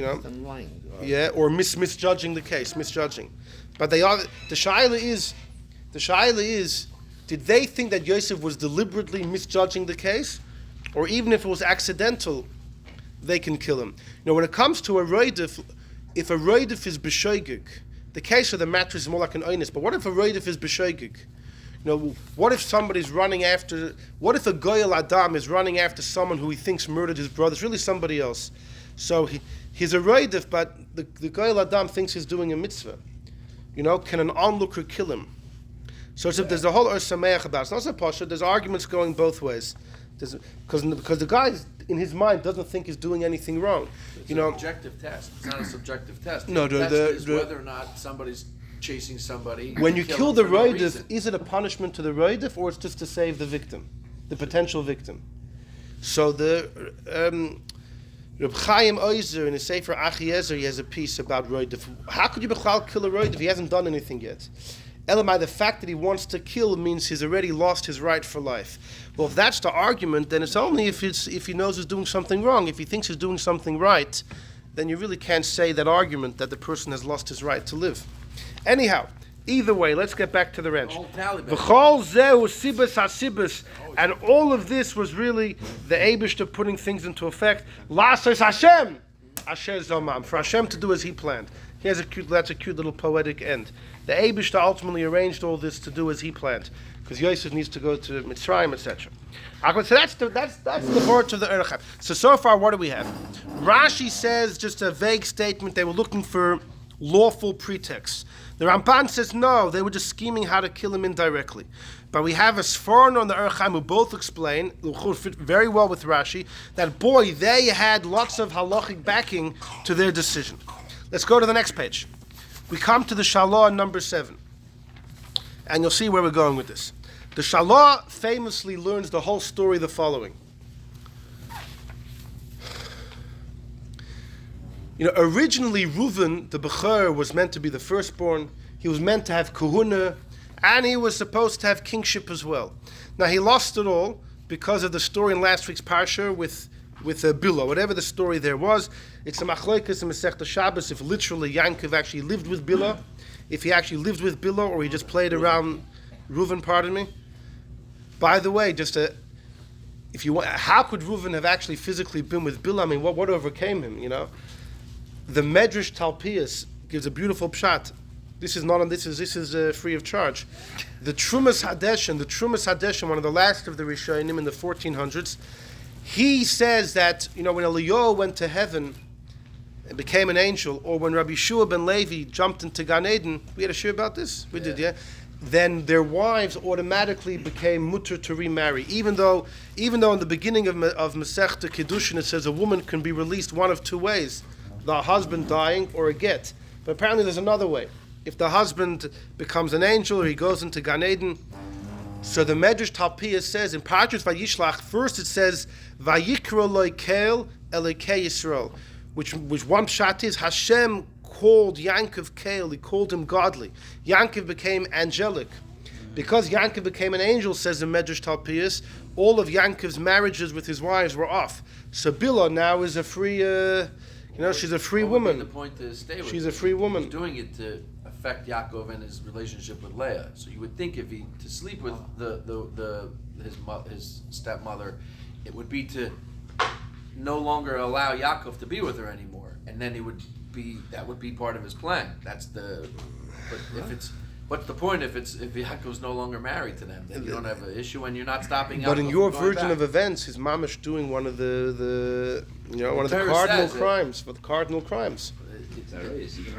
yeah, or misjudging the case, misjudging. But they are. The shaila is, did they think that Yosef was deliberately misjudging the case, or even if it was accidental, they can kill him? When it comes to a roidif, if a roidif is b'shoigig, the case of the mattress is more like an oinus. But what if a roidif is b'shoigig? What if somebody's running after? What if a goyal adam is running after someone who he thinks murdered his brother? It's really somebody else. So he's a roidif, but the goyal adam thinks he's doing a mitzvah. Can an onlooker kill him? So there's a whole sameach about it. It's not so pasha. There's arguments going both ways. Because the guy in his mind doesn't think he's doing anything wrong. It's an objective test. It's not a subjective test. No, the test is whether or not somebody's chasing somebody. When you kill the roidif, is it a punishment to the roidif, or it's just to save the victim, the potential victim? So the Reb Chaim Oizer in his Sefer Achiezer, he has a piece about roidif. How could you b'chlal kill a roidif? He hasn't done anything yet. Elamai, the fact that he wants to kill means he's already lost his right for life. Well, if that's the argument, then it's only if he knows he's doing something wrong. If he thinks he's doing something right, then you really can't say that argument that the person has lost his right to live. Anyhow, either way, let's get back to the ranch. V'chol zeu sibas hasibas, and all of this was really the Eibishter putting things into effect. La'asos Hashem, Asher Zomam, for Hashem to do as He planned. That's a cute little poetic end. The Eibishter ultimately arranged all this to do as He planned, because Yosef needs to go to Mitzrayim, etc. So that's the part of the Erechim. So far, what do we have? Rashi says just a vague statement. They were looking for lawful pretexts. The Ramban says no, they were just scheming how to kill him indirectly. But we have a Sforno and the Erechim who both explain, who fit very well with Rashi, that they had lots of halachic backing to their decision. Let's go to the next page. We come to the Shalah number 7. And you'll see where we're going with this. The Shalah famously learns the whole story the following. Originally Reuven, the Bechor, was meant to be the firstborn. He was meant to have kahuna, and he was supposed to have kingship as well. Now he lost it all because of the story in last week's parsha with Bilah. Whatever the story there was, it's a machlokes in Masechta Shabbos if literally Yankov actually lived with Bilah, if he actually lived with Bilah, or he just played around Reuven. Pardon me. By the way, how could Reuven have actually physically been with Bilah? I mean, what overcame him? The Medrash Talpias gives a beautiful pshat. This is free of charge. The Trumas Hadeshen, one of the last of the Rishonim in the 1400s, he says that when Eliyahu went to heaven and became an angel, or when Rabbi Shua ben Levi jumped into Gan Eden, we had a shir about this. We did, yeah. Then their wives automatically became mutter to remarry, even though in the beginning of Masechta Kiddushin it says a woman can be released one of two ways. The husband dying or a get. But apparently there's another way. If the husband becomes an angel or he goes into Gan Eden. So the Medrash Talpias says in Parshas Vayishlach, first it says Vayikra loy Kel Elekei Yisrael, which one pshat is Hashem called Yankov Kel, he called him godly. Yankov became angelic. Because Yankov became an angel, says the Medrash Talpias, all of Yankov's marriages with his wives were off. So Bilah now is a free she's a free woman. The point to stay with. She's a free woman. He's doing it to affect Yaakov and his relationship with Leah. So you would think if he to sleep with his stepmother, it would be to no longer allow Yaakov to be with her anymore, and then that would be part of his plan. But if it's what's the point if Yaakov's no longer married to them? Then you don't have an issue, and you're not stopping Yaakov. But in your version back. of events, his mamish doing one of the cardinal crimes for the cardinal crimes.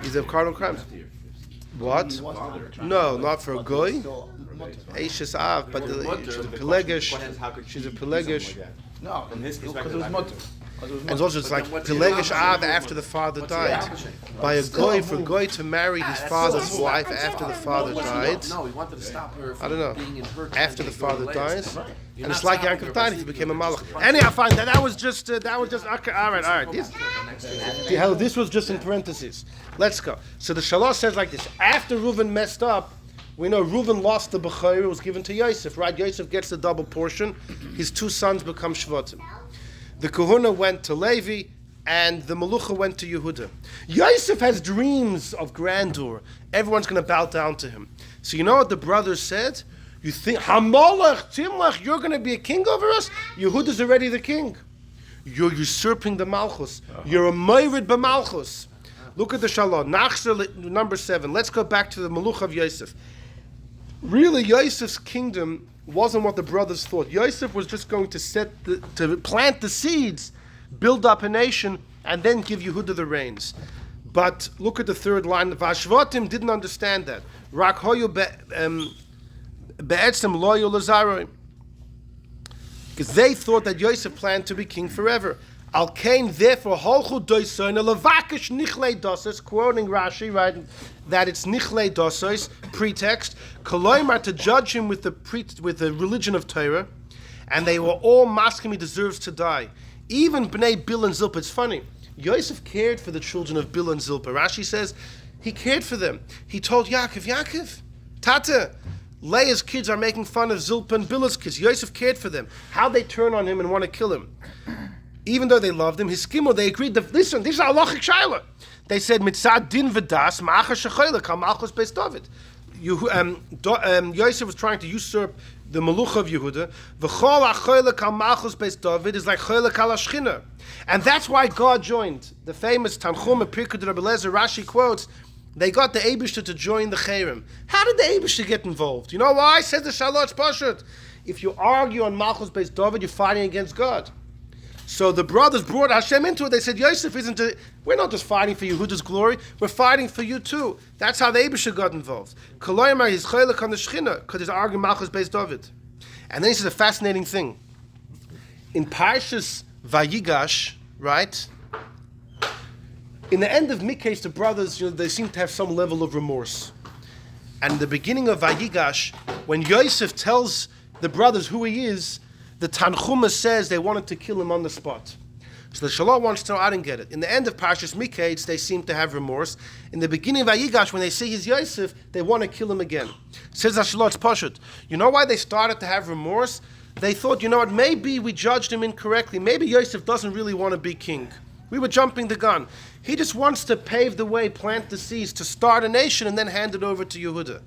These are cardinal crimes. What? No, not for a goy. Eishes Av, but she's a pelegish. She's a pelegish. No, from his perspective, And also it's like Pelegish Av after the father died. By a goy, for goy to marry his father's wife after the father died. No, he wanted to stop her from I don't know. being in her After the father dies. You're And it's not like stopping Yaakov her died, by he became a simply malach. just Anyhow, fine. That was just. Okay, all right. This was just in parentheses. Let's go. So the Shalosh says like this: after Reuven messed up, we know Reuven lost the Bechor, it was given to Yosef. Right? Yosef gets the double portion. His two sons become Shvatim. The Kahuna went to Levi, and the Melucha went to Yehuda. Yosef has dreams of grandeur. Everyone's going to bow down to him. So you know what the brothers said? You think, Hamalach, Timlach, you're going to be a king over us? Yehuda's already the king. You're usurping the Malchus. You're a Moirid b'Malchus. Look at the Shalom. Nachzer, number 7. Let's go back to the Melucha of Yosef. Really, Yosef's kingdom wasn't what the brothers thought. Yosef was just going to plant the seeds, build up a nation, and then give Yehuda the reins. But look at the third line. Vashvatim didn't understand that. Rak hoyu be'etzem loyu lazaroi. Because they thought that Yosef planned to be king forever. Al kain therefore holchu doisoin levakish nichlei dosos, quoting Rashi, right, that it's nichlei dosos, pretext, koloimar, to judge him with the religion of Torah, and they were all masking he deserves to die. Even Bnei Bil and Zilpah. It's funny. Yosef cared for the children of Bil and Zilpah. Rashi says he cared for them. He told Yaakov, Tata, Leah's kids are making fun of Zilpah and Bilhah's kids. Yosef cared for them. How'd they turn on him and want to kill him? Even though they loved him, his skimmer, they agreed that, listen, this is a halachic shaila. They said, mitzad din v'das, ma'achas shechoyle, kal malchus beis David. Yosef was trying to usurp the Melucha of Yehuda. V'chol ha'choyle kal malchus beis David is like choyle kal hashchina. And that's why God joined. The famous Tanchum of Pirkei Rabbi Eliezer, Rashi quotes, they got the Eibishter to join the Cherem. How did the Eibishter get involved? You know why? Says the Shalosh Pashut. If you argue on malchus beis David, you're fighting against God. So the brothers brought Hashem into it. They said, Yosef we're not just fighting for Yehuda's glory, we're fighting for you too. That's how the Eibusha got involved. Koloyimar, he's choylek on the Shechina, because he's arguing Malchus beis David. And then he says a fascinating thing. In Parshas Vayigash, right? In the end of Mikdash, the brothers, they seem to have some level of remorse. And in the beginning of Vayigash, when Yosef tells the brothers who he is, the Tanchuma says they wanted to kill him on the spot. So the Shalom wants to know, I didn't get it. In the end of Parshas Mikdash, they seem to have remorse. In the beginning of Vayigash, when they see he's Yosef, they want to kill him again. Says the Shalom, it's Pashut. You know why they started to have remorse? They thought, you know what, maybe we judged him incorrectly. Maybe Yosef doesn't really want to be king. We were jumping the gun. He just wants to pave the way, plant the seeds, to start a nation and then hand it over to Yehuda.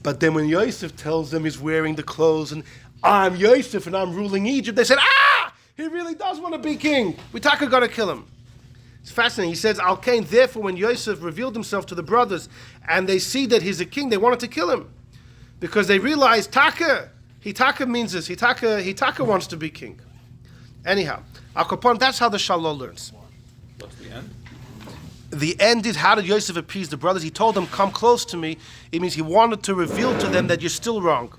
But then when Yosef tells them he's wearing the clothes and I'm Yosef and I'm ruling Egypt, they said, he really does want to be king. We taka got to kill him. It's fascinating. He says, Al Kain, therefore when Yosef revealed himself to the brothers and they see that he's a king, they wanted to kill him. Because they realized, Hitaka means this. Hitaka wants to be king. Anyhow, Al Kapon, that's how the Shalom learns. What's the end? The end is, how did Yosef appease the brothers? He told them, come close to me. It means he wanted to reveal to them that you're still wrong.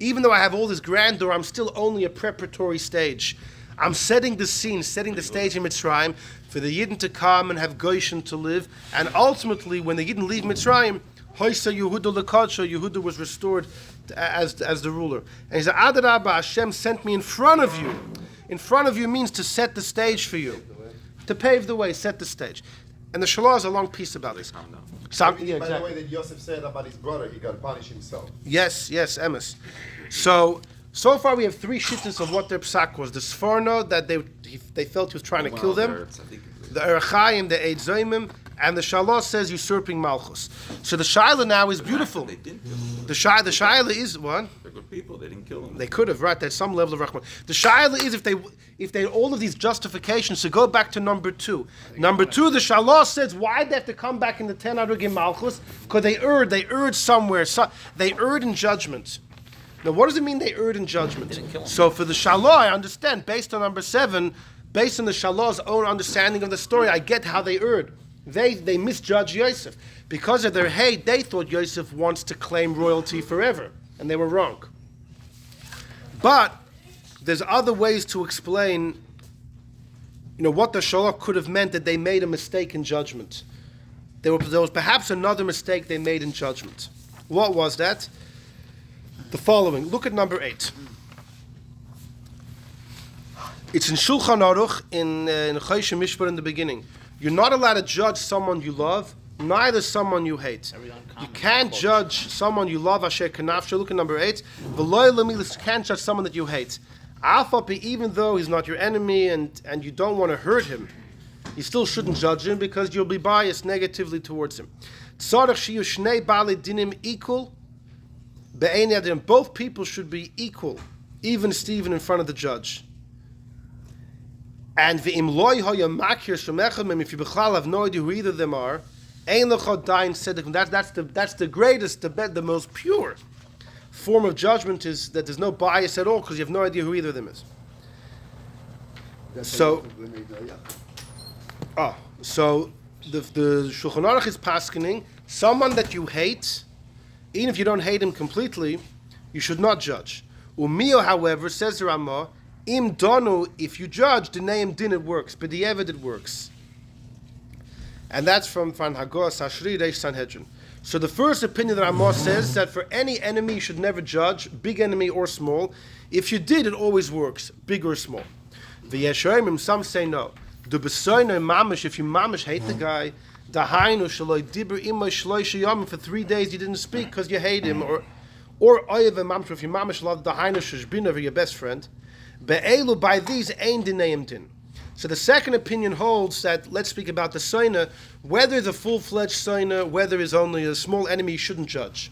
Even though I have all this grandeur, I'm still only a preparatory stage. I'm setting the scene, setting the stage in Mitzrayim for the Yidden to come and have Goshen to live. And ultimately, when the Yidden leave Mitzrayim, Hoysa Yehuda Lekadsha, Yehuda was restored as the ruler. And he said, Adarabba, Hashem sent me in front of you. In front of you means to set the stage for you. To pave the way, set the stage. And the Shalah is a long piece about this. By the way, that Yosef said about his brother, he got to punish himself. Yes, Emes. So far we have 3 shittas of what their psak was. The Sforno, that they felt he was trying to kill them. The Erechayim, the Eid Zoimim, and the Shalah says usurping Malchus. So the Shaila now is beautiful. They didn't kill him. The Shaila is what? They're good people. They didn't kill him. They could have, right? There's some level of Rahman. The Shaila is if they all of these justifications, so go back to number 2. Number 2, the Shalah says, why they have to come back in the 10 Arugim Malchus? Because they erred somewhere. So, they erred in judgment. Now, what does it mean they erred in judgment? So for the Shalah, I understand, based on number 7, based on the Shalah's own understanding of the story, I get how they erred. They misjudged Yosef. Because of their hate, they thought Yosef wants to claim royalty forever. And they were wrong. But there's other ways to explain what the shalach could have meant that they made a mistake in judgment. There was perhaps another mistake they made in judgment. What was that? The following. Look at number 8. It's in Shulchan Aruch in Choshen Mishpat in the beginning. You're not allowed to judge someone you love, neither someone you hate. You can't judge someone you love, Asher Kanafsha. Look at number 8. You can't judge someone that you hate. Even though he's not your enemy and you don't want to hurt him, you still shouldn't judge him because you'll be biased negatively towards him. Equal. Both people should be equal, even Stephen in front of the judge. And if you have no idea who either of them are, that's the greatest, the most pure form of judgment is that there's no bias at all because you have no idea who either of them is. So the Shulchan Aruch is paskening someone that you hate, even if you don't hate him completely, you should not judge. Umio, however, says the Ramah, Im donu, if you judge, the name din it works, but the evid it works. And that's from Hagos Hashri Reish Sanhedrin. So the first opinion that Ramah says that for any enemy you should never judge, big enemy or small. If you did, it always works, big or small. The Yeshoimim, some say no. The Besoino mamish, if you mamish hate the guy, the Hainu shaloi dibur imay shloi sheyamim, for 3 days you didn't speak because you hate him, or oyev mamish, if you mamish love the Hainu sheshbin over your best friend. Be'elu, by these ein dineim din. So the second opinion holds that, let's speak about the soina, whether it's a full-fledged soina, whether it's only a small enemy, you shouldn't judge.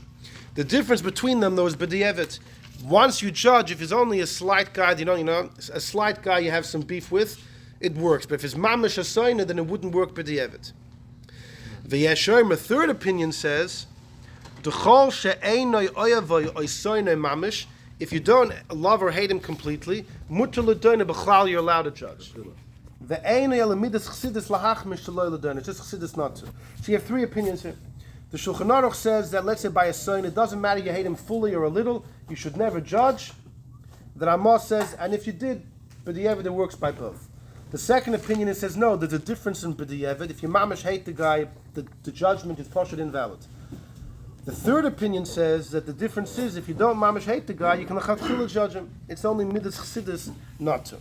The difference between them, though, is b'di'evet. Once you judge, if it's only a slight guy, a slight guy you have some beef with, it works. But if it's mamish a soina, then it wouldn't work b'di'evet. The Yeshoim, a third opinion says, D'chol she'einoi oyavoy oy soina mamish, if you don't love or hate him completely, mutar l'doina b'chlal, you're allowed to judge. The einoi elamidas chassidus lahachmish shaloi l'doina, it's just chassidus not to. So you have 3 opinions here. The Shulchan Aruch says that, let's say by a son, it doesn't matter you hate him fully or a little, you should never judge. The Ramah says, and if you did, b'di'evet, it works by both. The second opinion, it says, no, there's a difference in b'di'evet. If you mamish hate the guy, the judgment is poshet invalid. The third opinion says that the difference is if you don't mamish hate the guy, you can lechatchila judge him. It's only midas chassidus not to.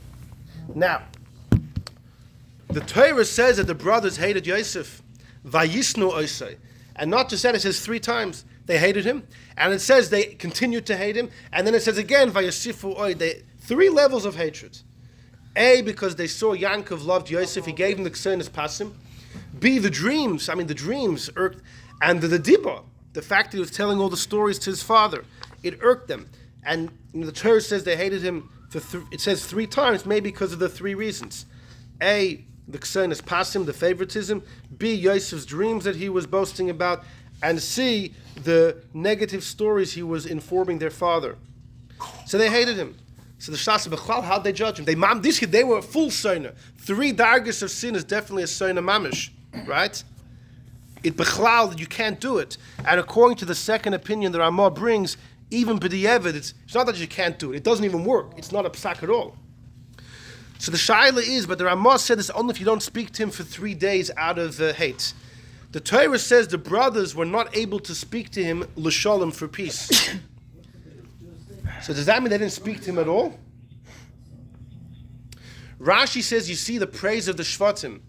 Now, the Torah says that the brothers hated Yosef, vayisnu oisei, and not just that, it says 3 times they hated him, and it says they continued to hate him, and then it says again vayasifu oy. 3 levels of hatred. A, because they saw Yaakov loved Yosef, he gave him the ksenis pasim. B, the dreams irked, and the dibah. The fact that he was telling all the stories to his father, it irked them. And the Torah says they hated him, it says 3 times, maybe because of the 3 reasons. A, the ksenis pasim, the favoritism. B, Yosef's dreams that he was boasting about. And C, the negative stories he was informing their father. So they hated him. So the Shas B'chlal, how'd they judge him? They were a full soina. 3 dargos of sin is definitely a soina mamish, right? It bechlal that you can't do it. And according to the second opinion that Ramah brings, even b'di'evet, it's not that you can't do it. It doesn't even work. It's not a psak at all. So the shaila is, but the Ramah said this only if you don't speak to him for 3 days out of hate. The Torah says the brothers were not able to speak to him l'shalom, for peace. So does that mean they didn't speak to him at all? Rashi says you see the praise of the Shvatim.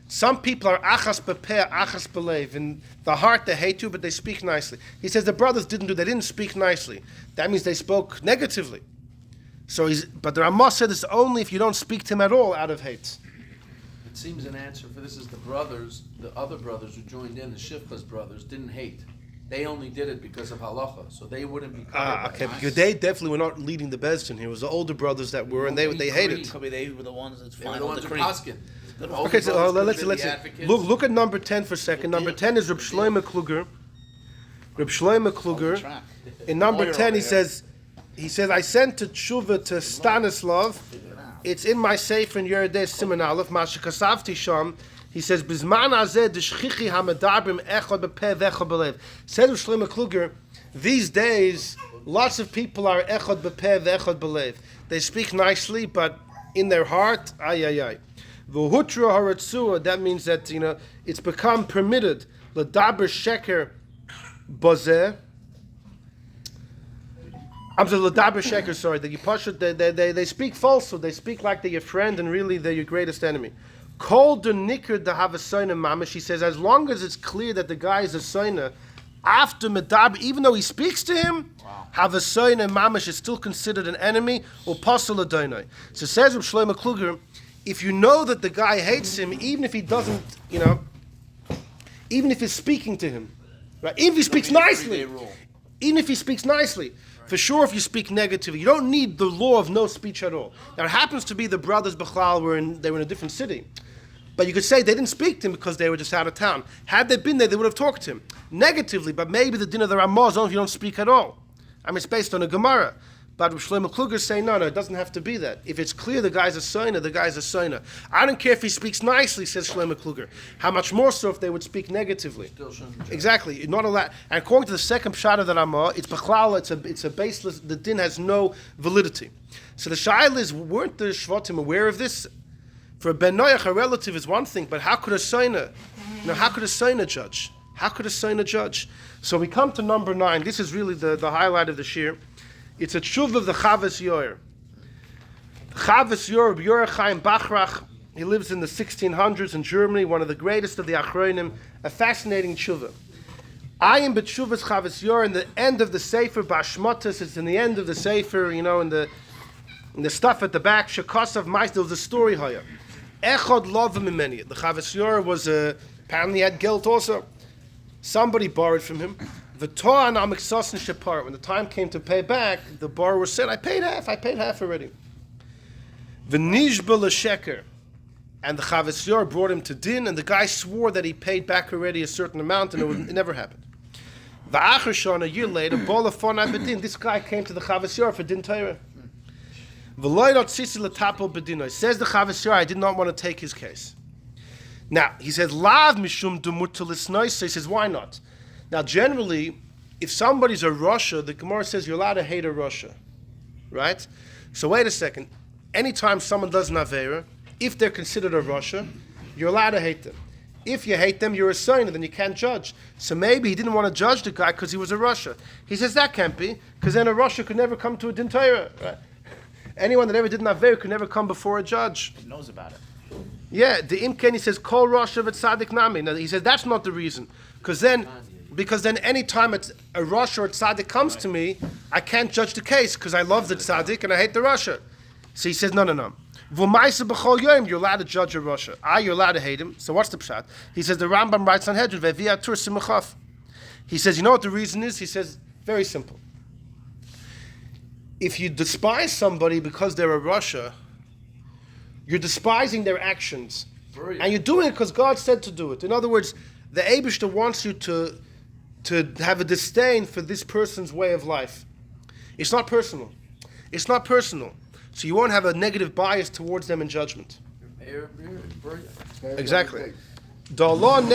Some people are achas bepeh, achas belev. In the heart they hate you, but they speak nicely. He says the brothers they didn't speak nicely. That means they spoke negatively. But the Ramah said this only if you don't speak to him at all out of hate. It seems an answer for this is the other brothers who joined in, the Shifcha's brothers, didn't hate. They only did it because of halacha, so they wouldn't be covered. Okay, because they definitely were not leading the Bezdin here. It was the older brothers that were, and they hated. Probably they were the ones that They were the ones who paskin. Okay, so let's look at number 10 for a second. Number 10 is Reb Shlomo Kluger. Reb Shlomo Kluger. In number 10, he says, I sent to tshuva to Stanislav. It's in my sefer in Yeridei Siman Aleph. Masha Kasavti Sham. He says, "Bizman azeh d'shchichi hamadabrim echad bepeh v'echad belev." Said Shlomo Kluger, these days, lots of people are echad bepeh v'echad belev. They speak nicely, but in their heart, ay ay ay. V'hutra haratzua, that means that, it's become permitted. L'daber sheker bozeh. I'm sorry, l'daber sheker, sorry. That you push it, they speak falsehood. They speak like they're your friend and really they're your greatest enemy. Kol de nikr de have a soina mamash. He says, as long as it's clear that the guy is a soina, after medab, even though he speaks to him, have a soina mamash is still considered an enemy or pasul adonai. So says Reb Shlomo Kluger, if you know that the guy hates him, even if he doesn't, even if he's speaking to him, right? Even if he speaks nicely, for sure, if you speak negatively, you don't need the law of no speech at all. Now, it happens to be the brothers Bechlal they were in a different city. But you could say they didn't speak to him because they were just out of town. Had they been there, they would have talked to him negatively, but maybe the din of the Ramah is only if you don't speak at all. I mean, it's based on a Gemara. But Shlomo Kluger is saying, no, it doesn't have to be that. If it's clear the guy's a soina, the guy's a soina. I don't care if he speaks nicely, says Shlomo Kluger. How much more so if they would speak negatively? Exactly. You're not allowed. And according to the second pshat of the Ramah, it's bechlal, it's a baseless, the din has no validity. So the shaila is, weren't the Shvatim aware of this? For a ben noach, a relative is one thing, but how could a soina, how could a soina judge? How could a soina judge? So we come to number 9. This is really the highlight of the shir. It's a tshuva of the Chavos Yair. Chavos Yair, Yair Chaim Bachrach, he lives in the 1600s in Germany, one of the greatest of the Achronim, a fascinating tshuva. I am b'tshuvas Chavos Yair, in the end of the Sefer, Bashmotas, it's in the end of the Sefer, in the stuff at the back, Shekosav Mais, there was a story here. Echad love mimeni. The Chavos Yair was, apparently had guilt also. Somebody borrowed from him. When the time came to pay back, the borrower said, I paid half already. V'nishba l'sheker. And the Chavos Yair brought him to din, and the guy swore that he paid back already a certain amount, and it never happened. V'achar shana, a year later, this guy came to the Chavos Yair for din Torah. Says the Chavos Yair, I did not want to take his case. Now, he says, Lav mishum dumut l'snois. So he says, why not? Now, generally, if somebody's a Russia, the Gemara says you're allowed to hate a Russia, right? So wait a second. Anytime someone does an Aveira, if they're considered a Russia, you're allowed to hate them. If you hate them, you're a sinner, then you can't judge. So maybe he didn't want to judge the guy because he was a Russia. He says that can't be, because then a Russia could never come to a Din Torah, right? Anyone that ever did an Aveira could never come before a judge. He knows about it. Yeah, the Imken, he says, Kol Russia v'tzadik nami. Now, he says that's not the reason, because then any time a Russia or a tzaddik comes to me, I can't judge the case because I love the tzaddik and I hate the Russia. So he says, no. V'maisa b'chol yoyim, you're allowed to judge a Russia. You're allowed to hate him. So what's the pshat? He says, the Rambam writes on Hedron, ve'vi'atur simachaf. He says, you know what the reason is? He says, very simple. If you despise somebody because they're a Russia, you're despising their actions. And you're doing it because God said to do it. In other words, the Eibishter wants you to have a disdain for this person's way of life. It's not personal. So you won't have a negative bias towards them in judgment. Exactly. Don't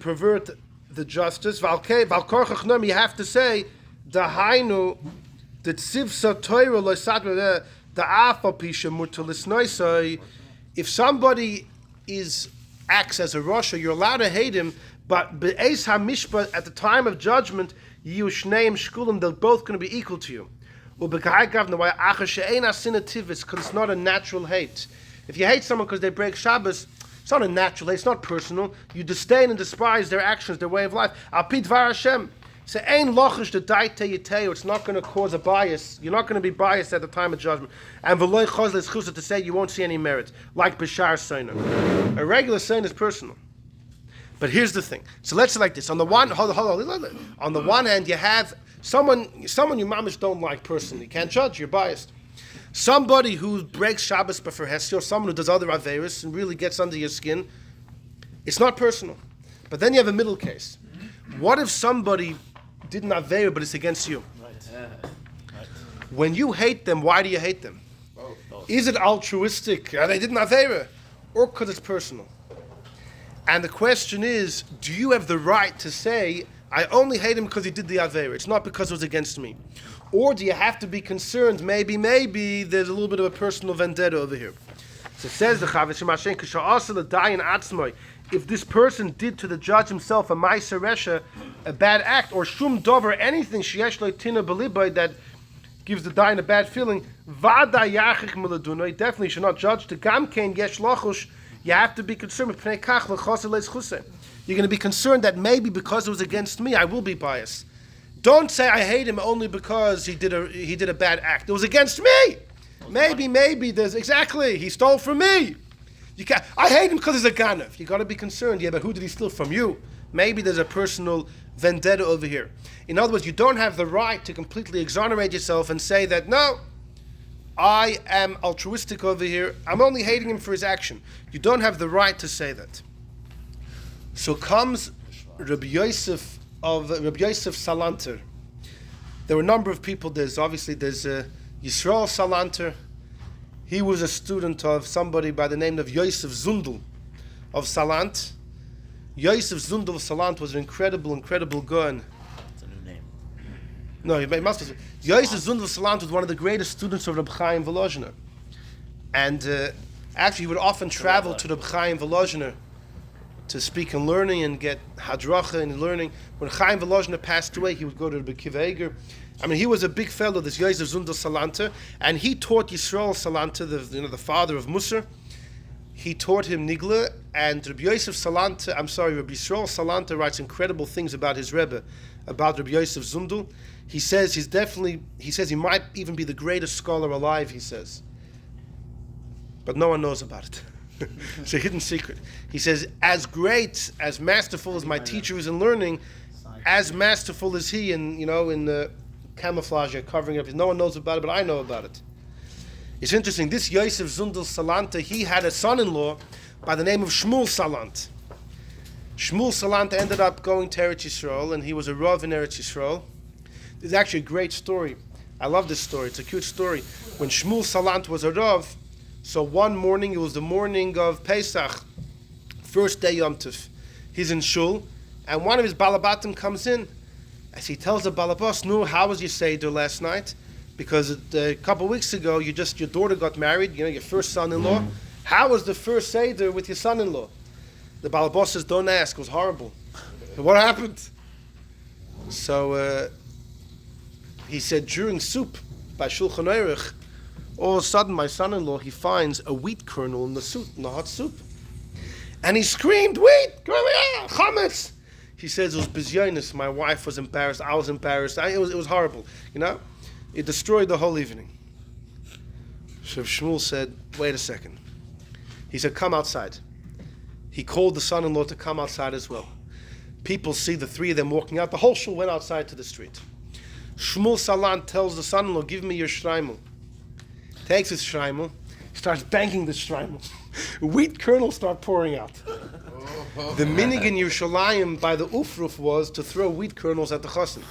pervert the justice. You have to say, Dahainu, the tzivsa Torah loisat the afa pisha mutalis. If somebody acts as a Russia, you're allowed to hate him, but be'ez hamishpat, at the time of judgment, you shneim shkulim, they're both going to be equal to you. Because it's not a natural hate. If you hate someone because they break Shabbos, it's not a natural hate, it's not personal. You disdain and despise their actions, their way of life. Al pi dvar Hashem. So ein lochish the daite yiteu, it's not going to cause a bias. You're not going to be biased at the time of judgment. And v'loy chos l'schusa, to say you won't see any merit, like b'shar soiner. A regular soiner is personal. But here's the thing. So let's say like this. On the one, hold on. On the one hand, you have someone you mamish don't like personally. You can't judge. You're biased. Somebody who breaks Shabbos b'fer hesed, or someone who does other averis and really gets under your skin. It's not personal. But then you have a middle case. What if somebody did an aveira, but it's against you? Right. When you hate them, why do you hate them? Both. Is it altruistic? They did an aveira, or because it's personal? And the question is, do you have the right to say, I only hate him because he did the Aveira. It's not because it was against me. Or do you have to be concerned, maybe there's a little bit of a personal vendetta over here. So it says the Chavos Shemashen, K'sha'asa l'dayin atzmoi, if this person did to the judge himself a ma'aser resha, a bad act, or shum dover, anything sheyesh lo tina b'libay that gives the dayan a bad feeling, vada yachich miladuna, he definitely should not judge. To gamkein yesh lachush, you have to be concerned with pnei kach l'chosel leis chusay. You're going to be concerned that maybe because it was against me, I will be biased. Don't say I hate him only because he did a bad act. It was against me. Maybe there's exactly he stole from me. I hate him because he's a ganav. You got to be concerned. Yeah, but who did he steal from? You. Maybe there's a personal vendetta over here. In other words, you don't have the right to completely exonerate yourself and say that no, I am altruistic over here. I'm only hating him for his action. You don't have the right to say that. So comes Rabbi Yosef Salanter. There were a number of people. There's Yisrael Salanter. He was a student of somebody by the name of Yosef Zundel of Salant. Yosef Zundel of Salant was an incredible gun. It's a new name. No, he must have. Yosef Zundel of Salant was one of the greatest students of Reb Chaim Volozhiner. And actually, he would often travel to Reb Chaim Volozhiner to speak and learning and get hadracha and learning. When Chaim Volozhiner passed away, he would go to Reb Akiva Eiger. I mean, he was a big fellow, this Yosef Zundel Salanter, and he taught Yisrael Salanter, the father of Musar. He taught him Nigla, and Rabbi Yisrael Salanter writes incredible things about his Rebbe, about Rabbi Yosef Zundel. He says he might even be the greatest scholar alive, he says. But no one knows about it. It's a hidden secret. He says, as great, as masterful as my teacher is in learning, as masterful is he in camouflage, covering up. No one knows about it, but I know about it. It's interesting. This Yosef Zundel Salanta, he had a son-in-law by the name of Shmuel Salant. Shmuel Salant ended up going to Eretz Yisrael, and he was a Rav in Eretz Yisrael. This is actually a great story. I love this story. It's a cute story. When Shmuel Salant was a Rav, so one morning, it was the morning of Pesach, first day Yom Tov. He's in Shul, and one of his balabatim comes in. As he tells the balabas, "No, how was your seder last night? Because a couple of weeks ago, your daughter got married. Your first son-in-law. How was the first seder with your son-in-law?" The balabas says, "Don't ask. It was horrible." What happened? So he said during soup by Shulchan Aruch, all of a sudden my son-in-law he finds a wheat kernel in the soup, in the hot soup, and he screamed, "Wheat, chametz!" He says it was bizyonis. My wife was embarrassed. I was embarrassed. It was horrible. It destroyed the whole evening. So Shmuel said, "Wait a second." He said, "Come outside." He called the son-in-law to come outside as well. People see the three of them walking out. The whole shul went outside to the street. Shmuel Salant tells the son-in-law, "Give me your shreimel." Takes his shreimel, starts banging the shreimel. Wheat kernels start pouring out. The minig in Yerushalayim by the Ufruf was to throw wheat kernels at the chassan.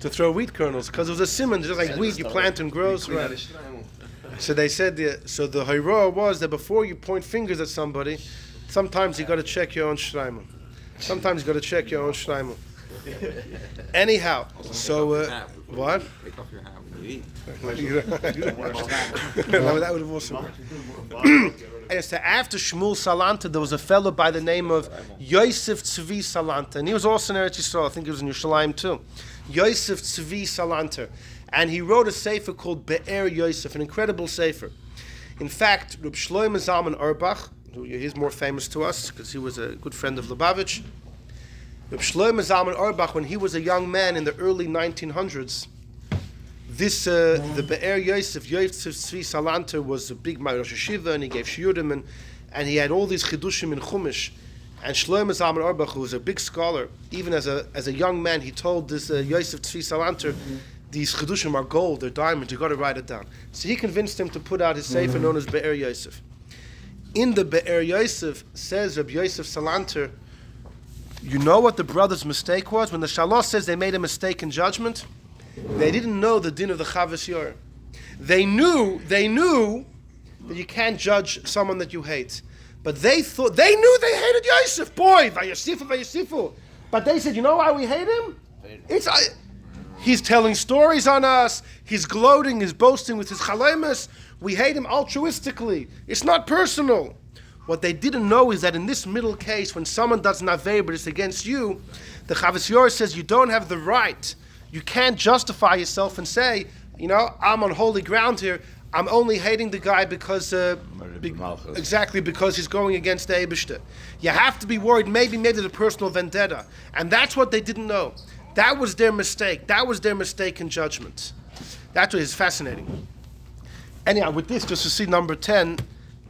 To throw wheat kernels, because it was a simon, just like wheat you plant and grows. Right. So they said, so the Hayrah was that before you point fingers at somebody, sometimes you got to check your own shreimel. Anyhow, so what? Take off your hat when you eat. That would have also worked. And so after Shmuel Salanta, there was a fellow by the name of Yosef Tzvi Salanta, and he was also in Eretz Yisrael. I think he was in Yerushalayim too. Yosef Tzvi Salanta, and he wrote a sefer called Be'er Yosef, an incredible sefer. In fact, Reb Shlomo Zalman Auerbach, who he's more famous to us because he was a good friend of Lubavitch. Reb Shlomo Zalman Auerbach, when he was a young man in the early 1900s, the Be'er Yosef Tzvi Salanter was a big Rosh Yeshiva, and he gave shiurim, and he had all these chidushim in Chumash. And Shlomo Zalman Auerbach, who was a big scholar, even as a young man, he told this Yosef Tzvi Salanter, these chidushim are gold, they're diamonds, you got to write it down. So he convinced him to put out his sefer known as Be'er Yosef. In the Be'er Yosef says Rabbi Yosef Salanter, you know what the brothers' mistake was? When the Shalosh says they made a mistake in judgment, they didn't know the din of the Chavos Yair. They knew that you can't judge someone that you hate. But they knew they hated Yosef. Boy, Vayasifu. But they said, you know why we hate him? He's telling stories on us. He's gloating. He's boasting with his chalemus. We hate him altruistically. It's not personal. What they didn't know is that in this middle case, when someone does an avei, but it's against you, the Chavos Yair says you don't have the right. You can't justify yourself and say, I'm on holy ground here. I'm only hating the guy because because he's going against the Eibishter. You have to be worried. Maybe there's a personal vendetta, and that's what they didn't know. That was their mistake. That was their mistake in judgment. That's what is fascinating. Anyhow, with this, just to see number 10,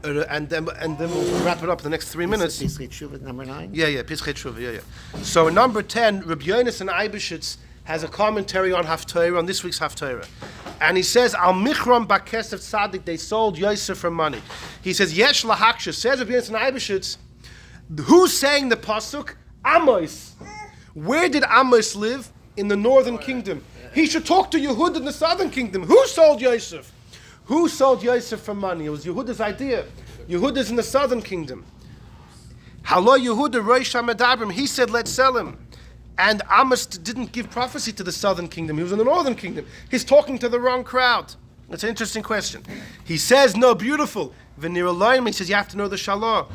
and then we'll wrap it up in the next 3 minutes. Pischei Tshuva, number 9? Yeah, Pischei Tshuva, yeah. So in number 10, Rabbi Yonis and Eibishitz has a commentary on Haftarah, on this week's Haftarah. And he says, Al Michram Bakesef Tzadik, they sold Yosef for money. He says, Yesh Lahaksha, says Rabbi Yonis and Eibishitz, who's saying the Pasuk? Amos. Where did Amos live? In the northern kingdom. He should talk to Yehud in the southern kingdom. Who sold Yosef? Who sold Yosef for money? It was Yehuda's idea. Yehuda's in the southern kingdom. Halo Yehuda Rosh HaMedabrim. He said, let's sell him. And Amos didn't give prophecy to the southern kingdom. He was in the northern kingdom. He's talking to the wrong crowd. That's an interesting question. He says, no, beautiful. He says, you have to know the Shalah.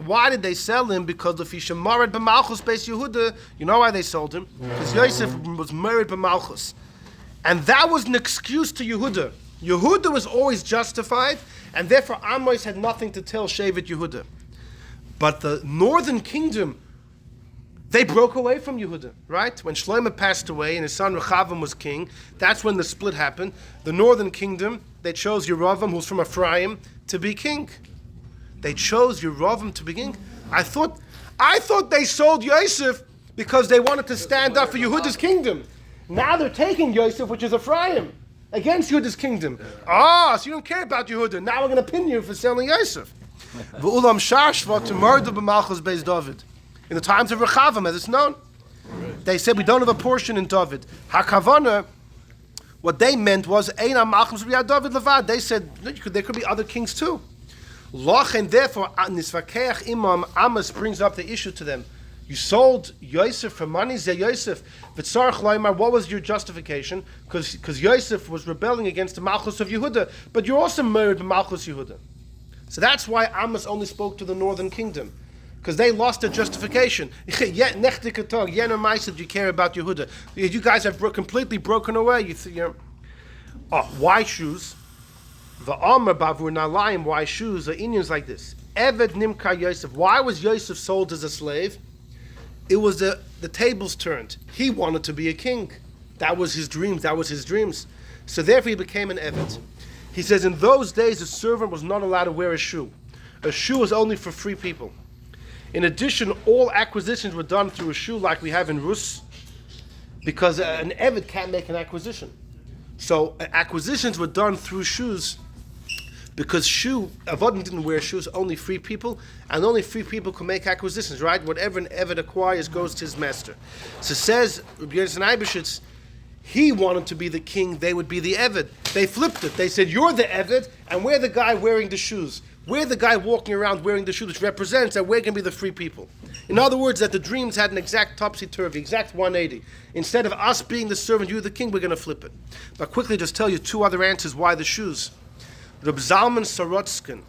Why did they sell him? Because if he shemared b'malchus beis Yehuda, you know why they sold him? Because Yosef was married b'malchus. And that was an excuse to Yehuda. Yehuda was always justified, and therefore Amos had nothing to tell Shevet Yehuda. But the northern kingdom, they broke away from Yehuda, right? When Shlomo passed away and his son Rechavam was king, that's when the split happened. The northern kingdom, they chose Yeravam, who's from Ephraim, to be king. They chose Yeravam to be king. I thought they sold Yosef because they wanted to stand up for Yehuda's kingdom. Now they're taking Yosef, which is Ephraim, against Yehuda's kingdom. So you don't care about Yehuda. Now we're going to pin you for selling Yosef. V'ulam shashva to murder b'malchus beis David. In the times of Rechavam, as it's known, they said we don't have a portion in David. Hakavana, what they meant was Einam Malchus b'yad David levad. They said there could be other kings too. Loch, and therefore Nisvakeach Imam Amos brings up the issue to them. You sold Yosef for money, Zeh Yosef. V'tzarech loymar, what was your justification? Because Yosef was rebelling against the Malchus of Yehuda, but you're also married to Malchus Yehuda. So that's why Amos only spoke to the northern kingdom. Because they lost their justification. You care about Yehuda. You guys have completely broken away. Why shoes? Why shoes? Or Indians like this. Eved Nimka Yosef. Why was Yosef sold as a slave? It was the tables turned. He wanted to be a king. That was his dreams. So therefore he became an Eved. He says in those days a servant was not allowed to wear a shoe. A shoe was only for free people. In addition, all acquisitions were done through a shoe like we have in Rus, because an Eved can't make an acquisition. So acquisitions were done through shoes, because Avodim didn't wear shoes, only free people, and only free people could make acquisitions, right? Whatever an Eved acquires goes to his master. So says Rabbi Yonis and Eibishitz, he wanted to be the king, they would be the Eved. They flipped it. They said, you're the Eved, and we're the guy wearing the shoes. We're the guy walking around wearing the shoe, which represents that we're going to be the free people. In other words, that the dreams had an exact topsy-turvy, exact 180. Instead of us being the servant, you the king, we're going to flip it. But quickly just tell you 2 other answers why the shoes. Reb Zalman Sorotskin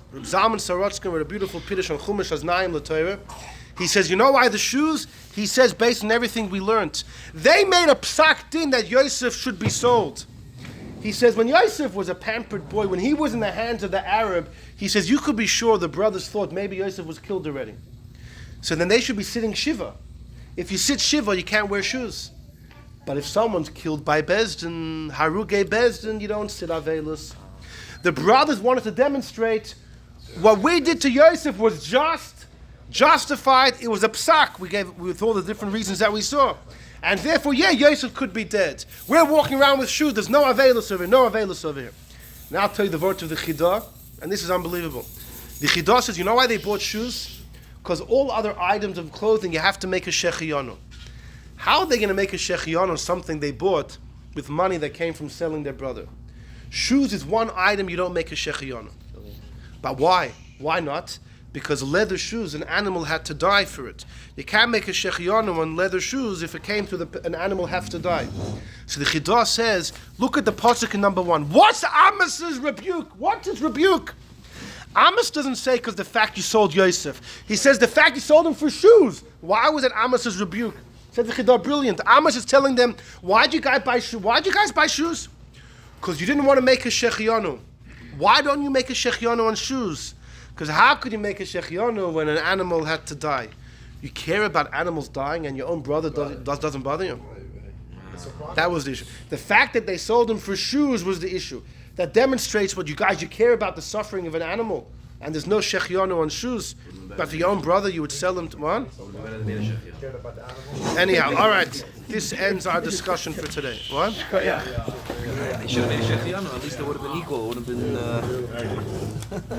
wrote a beautiful Piddush on Chumash Aznayim L'Torah. He says, you know why the shoes? He says, based on everything we learned, they made a psak din that Yosef should be sold. He says, when Yosef was a pampered boy, when he was in the hands of the Arab, he says, you could be sure the brothers thought maybe Yosef was killed already. So then they should be sitting Shiva. If you sit Shiva, you can't wear shoes. But if someone's killed by Bezdin, Haruge Bezdin, you don't sit Avelis. The brothers wanted to demonstrate what we did to Yosef was justified. It was a psak. We gave with all the different reasons that we saw. And therefore, Yosef could be dead. We're walking around with shoes. There's no Avelis over here, Now I'll tell you the word of the Chidah, and this is unbelievable. The Chidah says, you know why they bought shoes? Because all other items of clothing, you have to make a shechiyanu. How are they going to make a shechiyanu on something they bought with money that came from selling their brother? Shoes is one item you don't make a shechiyanu. But why? Why not? because leather shoes, an animal had to die for it. You can't make a shechianu on leather shoes if it came to an animal have to die. So the Chidah says, look at the pasuk in number 1. What's Amos's rebuke? What's his rebuke? Amos doesn't say because the fact you sold Yosef. He says the fact you sold him for shoes. Why was it Amos's rebuke? Said the Chidah, brilliant. Amos is telling them, why'd you guys buy shoes? Because you didn't want to make a shechianu. Why don't you make a shechianu on shoes? Because how could you make a shechianu when an animal had to die? You care about animals dying and your own brother doesn't bother you? That was the issue. The fact that they sold him for shoes was the issue. That demonstrates what you care about the suffering of an animal. And there's no shechianu on shoes. But for your own brother, you would sell them to one? Anyhow, all right. This ends our discussion for today. What? Yeah. They should have made a shechianu. At least it would have been equal. It would have been.